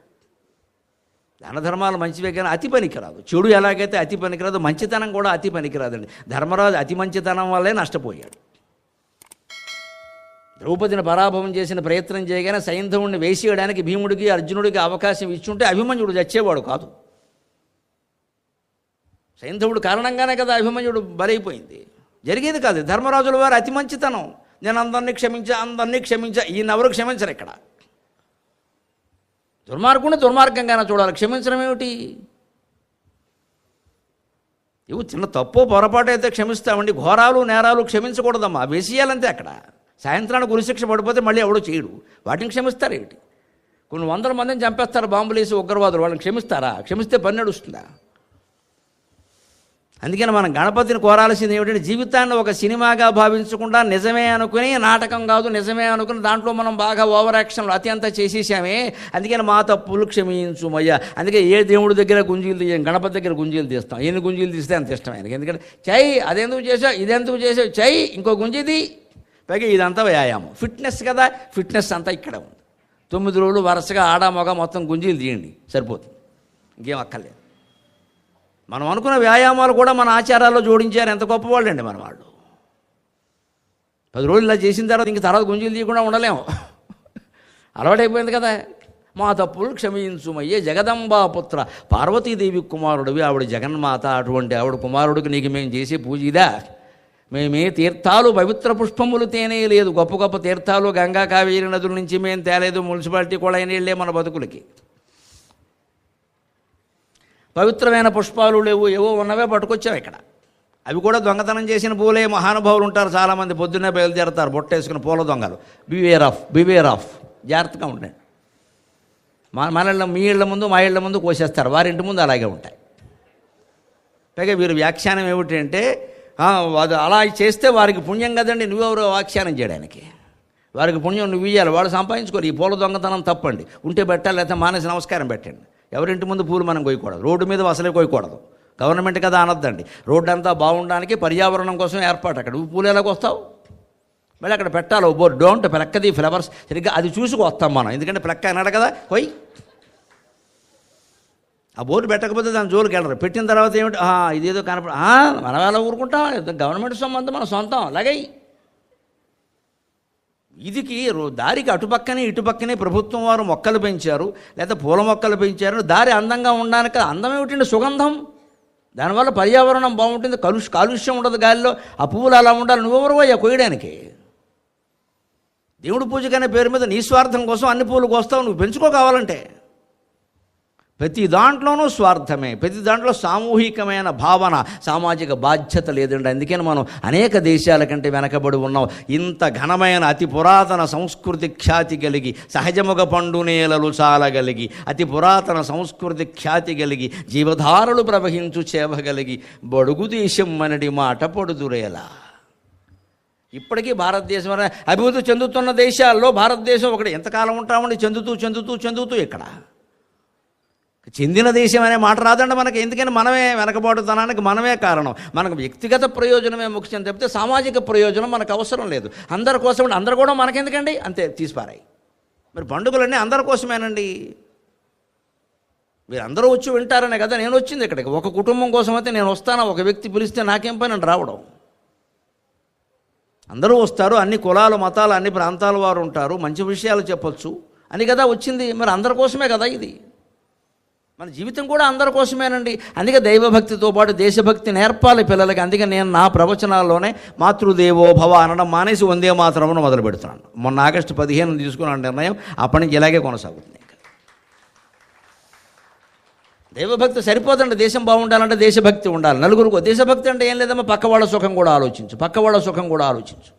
దాన ధర్మాలు మంచివే, కానీ అతి పనికిరాదు. చెడు ఎలాగైతే అతి పనికిరాదు, మంచితనం కూడా అతి పనికిరాదండి. ధర్మరాజు అతి మంచితనం వల్లే నష్టపోయాడు. ద్రౌపదిని పరాభవం చేసిన ప్రయత్నం చేయగానే సైంధవుడిని వేసేయడానికి భీముడికి అర్జునుడికి అవకాశం ఇచ్చుంటే అభిమన్యుడు చచ్చేవాడు కాదు. సైంధవుడు కారణంగానే కదా అభిమన్యుడు బలైపోయింది. జరిగేది కాదు. ధర్మరాజుల వారు అతి మంచితనం. నేను అందరినీ క్షమించా. ఈయనెవరు క్షమించరు ఇక్కడ. దుర్మార్గుని దుర్మార్గంగానే చూడాలి, క్షమించడం ఏమిటి? ఇవి చిన్న తప్పు పొరపాటు అయితే క్షమిస్తామండి. ఘోరాలు నేరాలు క్షమించకూడదమ్మా, వేసేయాలంతే. అక్కడ సాయంత్రానికి ఉరిశిక్ష పడిపోతే మళ్ళీ ఎవడో చేయడు, వాటిని క్షమిస్తారు ఏమిటి? కొన్ని 100 మందిని చంపేస్తారు బాంబులు వేసి ఉగ్రవాదులు, వాళ్ళని క్షమిస్తారా? క్షమిస్తే పని నడుస్తుందా? అందుకని మనం గణపతిని కోరాల్సింది ఏమిటంటే జీవితాన్ని ఒక సినిమాగా భావించకుండా నిజమే అనుకుని, నాటకం కాదు నిజమే అనుకుని దాంట్లో మనం బాగా ఓవర్ యాక్షన్లు అత్యంత చేసేసామే. అందుకని మా తప్పులు క్షమించుమయ్యా. అందుకే ఏ దేవుడి దగ్గర గుంజీలు తీయం, గణపతి దగ్గర గుంజీలు తీస్తాం. ఎన్ని గుంజీలు తీస్తే అంత ఇష్టం ఆయనకి. ఎందుకంటే చై అదెందుకు చేసావు, ఇదెందుకు చేసావు, చై ఇంకో గుంజీది. పైగా ఇదంతా వ్యాయామం, ఫిట్నెస్ కదా. ఫిట్నెస్ అంతా ఇక్కడ ఉంది. 9 రోజులు వరుసగా ఆడా మగ మొత్తం గుంజీలు తీయండి, సరిపోతుంది, ఇంకేం అక్కర్లేదు. మనం అనుకున్న వ్యాయామాలు కూడా మన ఆచారాల్లో జోడించారు. ఎంత గొప్పవాళ్ళు అండి మన వాళ్ళు. 10 రోజులు ఇలా చేసిన తర్వాత గుంజీలు తీయకుండా ఉండలేము, అలవాటైపోయింది కదా. మా తప్పులు క్షమించుమయ్యే జగదంబాపుత్ర, పార్వతీదేవి కుమారుడివి, ఆవిడ జగన్మాత. అటువంటి ఆవిడ కుమారుడికి నీకు మేము చేసే పూజ ఇదా? మేమే తీర్థాలు పవిత్ర పుష్పములు తేనే లేదు. గొప్ప గొప్ప తీర్థాలు గంగా కావేరి నదుల నుంచి మేము తేలేదు. మున్సిపాలిటీ కూడా నీళ్ళే మన బతుకులకి. పవిత్రమైన పుష్పాలు లేవు, ఏవో ఉన్నవే పట్టుకొచ్చావు ఇక్కడ. అవి కూడా దొంగతనం చేసిన పూలే. మహానుభావులు ఉంటారు చాలామంది, పొద్దున్నే బయలుదేరతారు బొట్టేసుకుని పూల దొంగలు. బివేర్ ఆఫ్, జాగ్రత్తగా ఉండండి. మీ ఇళ్ళ ముందు మా ఇళ్ళ ముందు కోసేస్తారు, వారింటి ముందు అలాగే ఉంటాయి. పైగా వీరు వ్యాఖ్యానం ఏమిటంటే, అది అలా చేస్తే వారికి పుణ్యం కదండి, నువ్వెవరో వ్యాఖ్యానం చేయడానికి. వారికి పుణ్యం నువ్వు ఇవ్వాలి, వాళ్ళు సంపాదించుకోరు. ఈ పూల దొంగతనం తప్పండి. ఉంటే పెట్టాలి, లేకపోతే మానేసి నమస్కారం పెట్టండి. ఎవరింటి ముందు పూలు మనం కొయ్యకూడదు, రోడ్డు మీద అసలే కొయ్యకూడదు. గవర్నమెంట్ కదా అనొద్దండి. రోడ్డు అంతా బాగుండడానికి పర్యావరణం కోసం ఏర్పాటు. అక్కడ పూలు ఎలాగ వస్తావు? మళ్ళీ అక్కడ పెట్టాలి ఓ board, don't pluck the flowers. సరిగ్గా అది చూసుకొస్తాం మనం, ఎందుకంటే ప్లక్ అన్నాడు కదా, కొయ్. ఆ బోర్డు పెట్టకపోతే దాని జోలికి వెళ్ళరు. పెట్టిన తర్వాత ఏమిటి, ఇదేదో కనపడ, మనం ఎలా ఊరుకుంటాం? గవర్నమెంట్ సొమ్మంతా మన సొంతం, అలాగే. ఇదికి దారికి అటుపక్కనే ఇటుపక్కనే ప్రభుత్వం వారు మొక్కలు పెంచారు, లేదా పూల మొక్కలు పెంచారు. దారి అందంగా ఉండడానికి. అందం ఏమిటండి? సుగంధం. దానివల్ల పర్యావరణం బాగుంటుంది, కాలుష్యం ఉండదు గాలిలో. ఆ పువ్వులు అలా ఉండాలి. నువ్వెవరు అయ్యా కొయ్యడానికి? దేవుడి పూజకనే పేరు మీద నీ స్వార్థం కోసం అన్ని పూలు కోస్తావు. నువ్వు పెంచుకో కావాలంటే. ప్రతి దాంట్లోనూ స్వార్థమే, ప్రతి దాంట్లో సామూహికమైన భావన, సామాజిక బాధ్యత లేదండి. అందుకని మనం అనేక దేశాల కంటే వెనకబడి ఉన్నాం. ఇంత ఘనమైన అతి పురాతన సంస్కృతి ఖ్యాతి కలిగి, సహజముగ పండు నేలలు చాలగలిగి, అతి పురాతన సంస్కృతి ఖ్యాతి కలిగి, జీవధారలు ప్రవహించు చేవగలిగి, బడుగు దేశం మనడి మాట పడుదురేలా. ఇప్పటికీ భారతదేశం అభివృద్ధి చెందుతున్న దేశాల్లో భారతదేశం ఒకటి. ఎంతకాలం ఉంటామండి చెందుతూ ఇక్కడ చెందిన దేశం అనే మాట రాదండి మనకి. ఎందుకని మనమే వెనకబాటుతనానికి మనమే కారణం. మనకు వ్యక్తిగత ప్రయోజనమే ముఖ్యం తప్పితే సామాజిక ప్రయోజనం మనకు అవసరం లేదు. అందరి కోసం, అందరు కూడా మనకెందుకండి, అంతే తీసిపారాయి. మరి పండుగలన్నీ అందరి కోసమేనండి. మీరు అందరూ వచ్చి వింటారనే కదా నేను వచ్చింది ఇక్కడికి. ఒక కుటుంబం కోసం అయితే నేను వస్తాను, ఒక వ్యక్తి పిలిస్తే నాకేం పని అని రావడం. అందరూ వస్తారు, అన్ని కులాలు మతాలు అన్ని ప్రాంతాల వారు ఉంటారు, మంచి విషయాలు చెప్పొచ్చు అని కదా వచ్చింది. మరి అందరి కోసమే కదా ఇది. మన జీవితం కూడా అందరి కోసమేనండి. అందుకే దైవభక్తితో పాటు దేశభక్తి నేర్పాలి పిల్లలకి. అందుకే నేను నా ప్రవచనాల్లోనే మాతృదేవో భవ అనడం మానేసి వందే మాతరమును మొదలు పెడుతున్నాను. మొన్న ఆగస్టు 15 తీసుకున్నాను నిర్ణయం. అప్పటి నుంచి ఇలాగే కొనసాగుతుంది. దైవభక్తి సరిపోదండి. దేశం బాగుండాలంటే దేశభక్తి ఉండాలి. నలుగురికి దేశభక్తి అంటే ఏం లేదమ్మా, పక్కవాళ్ళ సుఖం కూడా ఆలోచించు.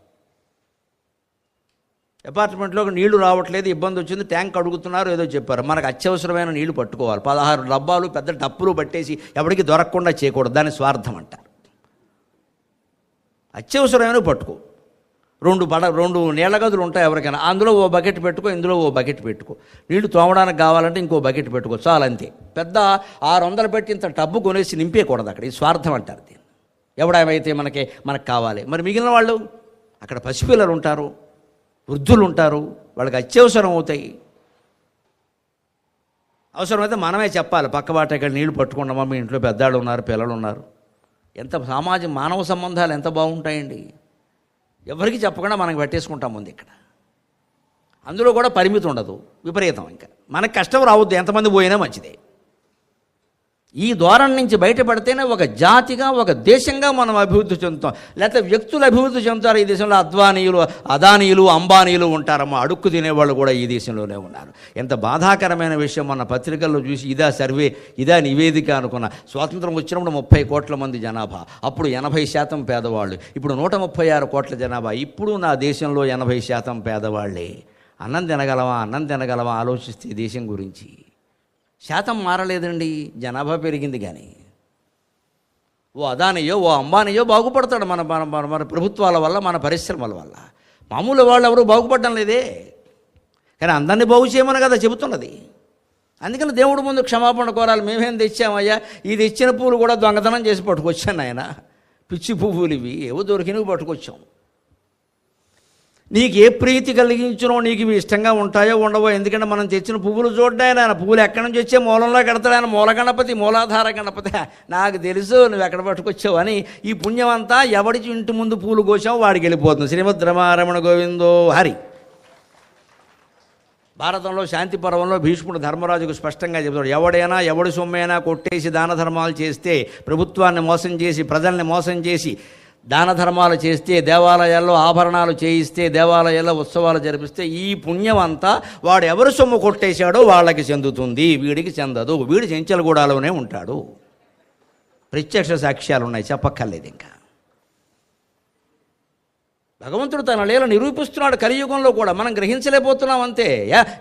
అపార్ట్మెంట్లోకి నీళ్లు రావట్లేదు, ఇబ్బంది వచ్చింది, ట్యాంక్ అడుగుతున్నారు, ఏదో చెప్పారు. మనకు అత్యవసరమైన నీళ్లు పట్టుకోవాలి. 16 డబ్బాలు పెద్ద టప్పులు పట్టేసి ఎవరికి దొరకకుండా చేయకూడదు. దాన్ని స్వార్థం అంటారు. అత్యవసరమైన పట్టుకో. 2 నీళ్ళ గదులు ఉంటాయి ఎవరికైనా, అందులో ఓ బకెట్ పెట్టుకో, ఇందులో ఓ బకెట్ పెట్టుకో. నీళ్లు తోమడానికి కావాలంటే ఇంకో బకెట్ పెట్టుకో, చాలు అంతే. పెద్ద 600 పెట్టి ఇంత టబ్బు కొనేసి నింపేయకూడదు అక్కడ. ఇది స్వార్థం అంటారు దీన్ని. ఎవడేమైతే మనకు కావాలి. మరి మిగిలిన వాళ్ళు అక్కడ పసిపిల్లలు ఉంటారు, వృద్ధులు ఉంటారు, వాళ్ళకి అత్యవసరం అవుతాయి. అవసరమైతే మనమే చెప్పాలి, పక్కబాట ఇక్కడ నీళ్లు పట్టుకున్నామా, మీ ఇంట్లో పెద్దాళ్ళు ఉన్నారు, పిల్లలు ఉన్నారు. ఎంత మానవ సంబంధాలు ఎంత బాగుంటాయండి. ఎవరికి చెప్పకుండా మనకు పెట్టేసుకుంటాం ముందు ఇక్కడ. అందులో కూడా పరిమితి ఉండదు, విపరీతం. ఇంకా మనకు కష్టం రావద్దు, ఎంతమంది పోయినా మంచిదే. ఈ ధోరణి నుంచి బయటపడితేనే ఒక జాతిగా, ఒక దేశంగా మనం అభివృద్ధి చెందుతాం. లేకపోతే వ్యక్తులు అభివృద్ధి చెందుతారు. ఈ దేశంలో అదానీయులు అంబానీయులు ఉంటారమ్మా. అడుక్కు తినేవాళ్ళు కూడా ఈ దేశంలోనే ఉన్నారు. ఎంత బాధాకరమైన విషయం. మన పత్రికల్లో చూసి ఇదా సర్వే, ఇదా నివేదిక అనుకున్న. స్వాతంత్రం వచ్చినప్పుడు 30 కోట్ల మంది జనాభా, అప్పుడు 80% పేదవాళ్ళు. ఇప్పుడు 136 కోట్ల జనాభా. ఇప్పుడు నా దేశంలో 80% పేదవాళ్ళే. అన్నం తినగలవా ఆలోచిస్తే దేశం గురించి. శాతం మారలేదండి, జనాభా పెరిగింది. కానీ ఓ అదానియో ఓ అంబానియో బాగుపడతాడు మన మన మన మన ప్రభుత్వాల వల్ల, మన పరిశ్రమల వల్ల. మామూలు వాళ్ళు ఎవరు బాగుపడడం లేదే, కానీ అందరినీ బాగు చేయమని కదా చెబుతున్నది. అందుకని దేవుడు ముందు క్షమాపణ కోరాలి. మేమేం తెచ్చామయ్యా, ఈ తెచ్చిన పువ్వులు కూడా దొంగతనం చేసి పట్టుకొచ్చాను ఆయన, పిచ్చి పువ్వులు ఇవి, ఏవో దొరికినవి పట్టుకొచ్చాం. నీకు ఏ ప్రీతి కలిగించునో, నీకు ఇవి ఇష్టంగా ఉంటాయో ఉండవో, ఎందుకంటే మనం తెచ్చిన పువ్వులు చూడ్డాయన, ఆయన పువ్వులు ఎక్కడి నుంచి వచ్చే మూలంలో కడతాడు ఆయన, మూల గణపతి, మూలాధార గణపతి. నాకు తెలుసు నువ్వు ఎక్కడ పట్టుకొచ్చావు అని. ఈ పుణ్యం అంతా ఎవడి ఇంటి ముందు పూలు కోసావు వాడికి వెళ్ళిపోతుంది. శ్రీమద్ రమారమణ గోవిందో హరి. భారతంలో శాంతి పర్వంలో భీష్ముడు ధర్మరాజుకు స్పష్టంగా చెబుతాడు, ఎవడైనా ఎవడి సొమ్మైనా కొట్టేసి దాన ధర్మాలు చేస్తే, ప్రభుత్వాన్ని మోసం చేసి, ప్రజల్ని మోసం చేసి దాన ధర్మాలు చేస్తే, దేవాలయాల్లో ఆభరణాలు చేయిస్తే, దేవాలయాల్లో ఉత్సవాలు జరిపిస్తే, ఈ పుణ్యం అంతా వాడు ఎవరి సొమ్ము కొట్టేశాడో వాళ్ళకి చెందుతుంది, వీడికి చెందదు. వీడు చెంచలగూడలోనే ఉంటాడు. ప్రత్యక్ష సాక్ష్యాలు ఉన్నాయి, చెప్పక్కర్లేదు. ఇంకా భగవంతుడు తన లీల నిరూపిస్తున్నాడు కలియుగంలో కూడా. మనం గ్రహించలేకపోతున్నాం అంతే.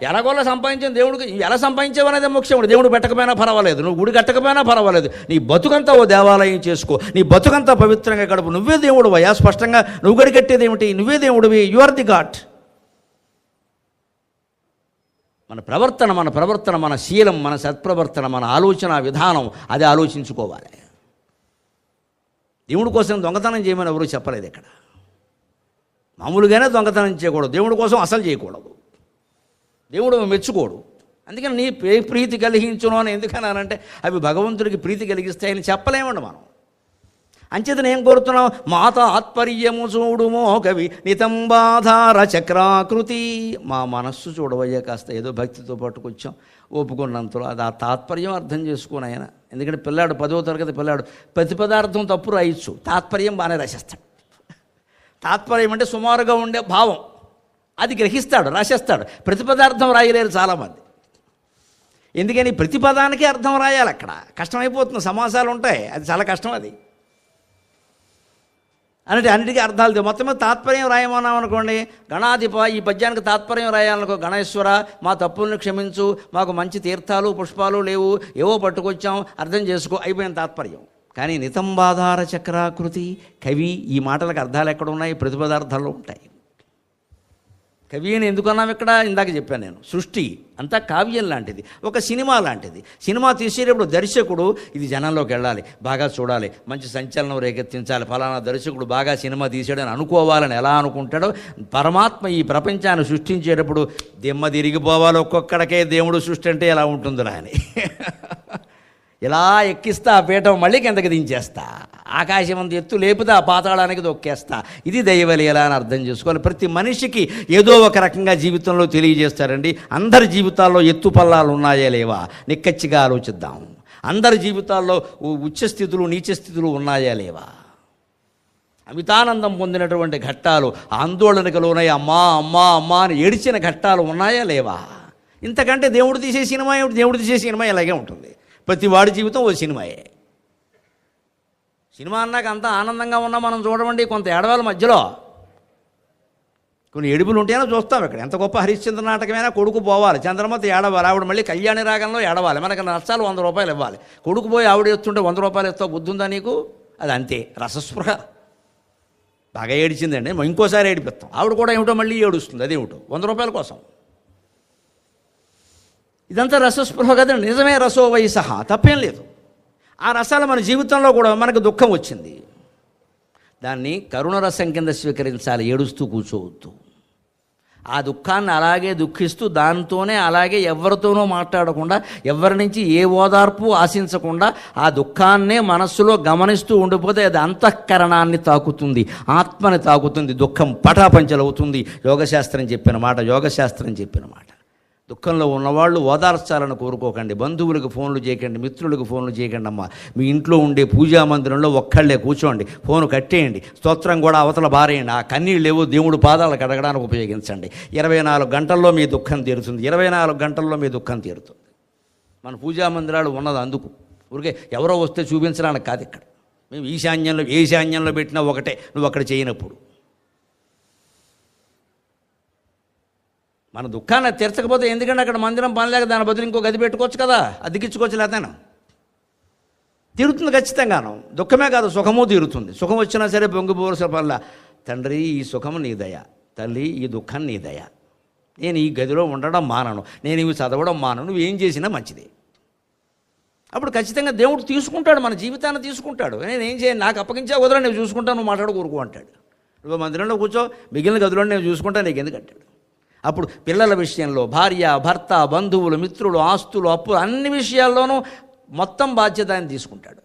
ఎలాగోలా సంపాదించిన దేవుడికి ఎలా సంపాదించావనేది ముఖ్యం. దేవుడు పెట్టకపోయినా పర్వాలేదు, నువ్వు గుడి కట్టకపోయినా పర్వాలేదు, నీ బతుకంతా ఓ దేవాలయం చేసుకో, నీ బతుకంతా పవిత్రంగా గడుపు. నువ్వే దేవుడు అయ్యా. స్పష్టంగా నువ్వు గుడి కట్టేది ఏమిటి? నువ్వే దేవుడివి, యు ఆర్ ది గాడ్. మన ప్రవర్తన, మన శీలం, మన సత్ప్రవర్తన, మన ఆలోచన విధానం అది ఆలోచించుకోవాలి. దేవుడి కోసం దొంగతనం చేయమని ఎవరూ చెప్పలేదు ఇక్కడ. మామూలుగానే దొంగతనం చేయకూడదు, దేవుడి కోసం అసలు చేయకూడదు. దేవుడు మెచ్చుకోడు. అందుకని నీ ప్రీతి కలిగించును అని ఎందుకన్నానంటే, అవి భగవంతుడికి ప్రీతి కలిగిస్తాయని చెప్పలేమండి మనం. అంచేతను ఏం కోరుతున్నాం? మాత ఆత్పర్యము చూడుమో కవి నితంబాధార చక్రాకృతి. మా మనస్సు చూడవయ్యా, కాస్త ఏదో భక్తితో పట్టుకొచ్చాం, ఒప్పుకున్నంతలో అది ఆ తాత్పర్యం అర్థం చేసుకుని ఆయన. ఎందుకంటే పిల్లాడు 10వ తరగతి పిల్లాడు ప్రతి పదార్థం తప్పు రాయొచ్చు, తాత్పర్యం బాగానే రాసేస్తాడు. తాత్పర్యం అంటే సుమారుగా ఉండే భావం అది గ్రహిస్తాడు, రాసేస్తాడు. ప్రతి పదార్థం రాయలేరు చాలామంది. ఎందుకని ప్రతి పదానికి అర్థం రాయాలి. అక్కడ కష్టమైపోతుంది, సమాసాలు ఉంటాయి, అది చాలా కష్టం. అది అంటే అన్నిటికీ అర్థాలు మొత్తం మీద తాత్పర్యం రాయమన్నాం అనుకోండి. గణాధిప ఈ పద్యానికి తాత్పర్యం రాయాలనుకో, గణేశ్వర మా తప్పులను క్షమించు, మాకు మంచి తీర్థాలు పుష్పాలు లేవు, ఏవో పట్టుకొచ్చాం, అర్థం చేసుకో, అయిపోయిన తాత్పర్యం. కానీ నితంబాధార చక్రాకృతి కవి, ఈ మాటలకు అర్థాలు ఎక్కడ ఉన్నాయి? ప్రతి పదార్థాల్లో ఉంటాయి. కవి అని ఎందుకన్నాం ఇక్కడ? ఇందాక చెప్పాను నేను. సృష్టి అంతా కావ్యం లాంటిది, ఒక సినిమా లాంటిది. సినిమా తీసేటప్పుడు దర్శకుడు ఇది జనంలోకి వెళ్ళాలి, బాగా చూడాలి, మంచి సంచలనం రేకెత్తించాలి, ఫలానా దర్శకుడు బాగా సినిమా తీసాడని అనుకోవాలని ఎలా అనుకుంటాడో, పరమాత్మ ఈ ప్రపంచాన్ని సృష్టించేటప్పుడు దిమ్మ తిరిగిపోవాలి, ఒక్కొక్కడికే దేవుడు సృష్టి అంటే ఎలా ఉంటుందిరా అని ఇలా ఎక్కిస్తా, ఆ పీఠం మళ్ళీ కిందకి దించేస్తా, ఆకాశం అంత ఎత్తు లేపుతా, పాతాళానికి దొక్కేస్తా. ఇది దైవలీల అని అర్థం చేసుకోవాలి. ప్రతి మనిషికి ఏదో ఒక రకంగా జీవితంలో తెలియజేస్తారండి. అందరి జీవితాల్లో ఎత్తు పల్లాలు ఉన్నాయా లేవా నిక్కచ్చిగా ఆలోచిద్దాం. అందరి జీవితాల్లో ఉచ్చస్థితులు నీచస్థితులు ఉన్నాయా లేవా? అమితానందం పొందినటువంటి ఘట్టాలు, ఆందోళనకు లోనై అమ్మా అమ్మా అమ్మా అని ఏడిచిన ఘట్టాలు ఉన్నాయా లేవా? ఇంతకంటే దేవుడు తీసే సినిమా ఏమిటి? దేవుడు తీసే సినిమా ఇలాగే ఉంటుంది. ప్రతి వాడి జీవితం ఓ సినిమాయే. సినిమా అన్నాక అంతా ఆనందంగా ఉన్నా మనం చూడమండి, కొంత ఏడవాళ్ళ మధ్యలో కొన్ని ఏడుపులు ఉంటేనే చూస్తాం. ఇక్కడ ఎంత గొప్ప హరిశ్చంద్ర నాటకమైనా కొడుకు పోవాలి, చంద్రమతి ఏడవాలి, ఆవిడ మళ్ళీ కళ్యాణి రాగంలో ఏడవాలి, మనకు నష్టాలు 100 రూపాయలు ఇవ్వాలి. కొడుకు పోయి ఆవిడ ఎత్తుంటే 100 రూపాయలు ఇస్తావు, బుద్ధి ఉందా నీకు? అది అంతే, రసస్పృహ. బాగా ఏడిచిందండి, ఇంకోసారి ఏడిపిస్తాం. ఆవిడ కూడా ఏమిటో మళ్ళీ ఏడుస్తుంది, అదేమిటో 100 రూపాయల కోసం. ఇదంతా రసస్పృహ కదండి. నిజమే, రసో వయసహ, తప్పేం లేదు. ఆ రసాలు మన జీవితంలో కూడా మనకు దుఃఖం వచ్చింది, దాన్ని కరుణరసం కింద స్వీకరించాలి, ఏడుస్తూ కూర్చోవద్దు. ఆ దుఃఖాన్ని అలాగే దుఃఖిస్తూ దాంతోనే అలాగే ఎవరితోనో మాట్లాడకుండా, ఎవరి నుంచి ఏ ఓదార్పు ఆశించకుండా ఆ దుఃఖాన్నే మనస్సులో గమనిస్తూ ఉండిపోతే అది అంతఃకరణాన్ని తాకుతుంది, ఆత్మని తాకుతుంది, దుఃఖం పటాపంచలవుతుంది. యోగశాస్త్రం చెప్పిన మాట. దుఃఖంలో ఉన్నవాళ్ళు ఓదార్చాలని కోరుకోకండి. బంధువులకు ఫోన్లు చేయకండి, మిత్రులకు ఫోన్లు చేయకండి. అమ్మ మీ ఇంట్లో ఉండే పూజా మందిరంలో ఒక్కళ్ళే కూర్చోండి, ఫోను కట్టేయండి, స్తోత్రం కూడా అవతల బారేయండి. ఆ కన్నీళ్ళు లేవో దేవుడు పాదాలు కడగడానికి ఉపయోగించండి. 24 గంటల్లో మీ దుఃఖం తీరుతుంది. 24 గంటల్లో మీ దుఃఖం తీరుతుంది. మన పూజా మందిరాలు ఉన్నది అందుకు, ఊరికే ఎవరో వస్తే చూపించడానికి కాదు. ఇక్కడ మేము ఈశాన్యంలో పెట్టినా ఒకటే, నువ్వు అక్కడ చేయనప్పుడు. మన దుఃఖాన్ని తీర్చకపోతే ఎందుకంటే అక్కడ మందిరం పనిలేక దాని బదులు ఇంకో గది పెట్టుకోవచ్చు కదా, అద్దెకిచ్చుకోవచ్చు. లేతాను తీరుతుంది ఖచ్చితంగాను. దుఃఖమే కాదు, సుఖము తీరుతుంది. సుఖం వచ్చినా సరే పొంగిపోవలసిన పనుల, తండ్రి ఈ సుఖం నీ దయ, తల్లి ఈ దుఃఖం నీ దయ, నేను ఈ గదిలో ఉండడం మానను, నేను ఇవి చదవడం మానను, నువ్వు ఏం చేసినా మంచిది. అప్పుడు ఖచ్చితంగా దేవుడు తీసుకుంటాడు, మన జీవితాన్ని తీసుకుంటాడు. నేను ఏం చేయను, నాకు అప్పగించా వదల, నేను చూసుకుంటాను, నువ్వు మాట్లాడు కూరుకో అంటాడు. నువ్వు మందిరంలో కూర్చో, మిగిలిన గదిలో నేను చూసుకుంటాను, నీకు ఎందుకు అంటాడు. అప్పుడు పిల్లల విషయంలో భార్య, భర్త, బంధువులు, మిత్రులు, ఆస్తులు, అప్పులు, అన్ని విషయాల్లోనూ మొత్తం బాధ్యత ఆయన తీసుకుంటాడు.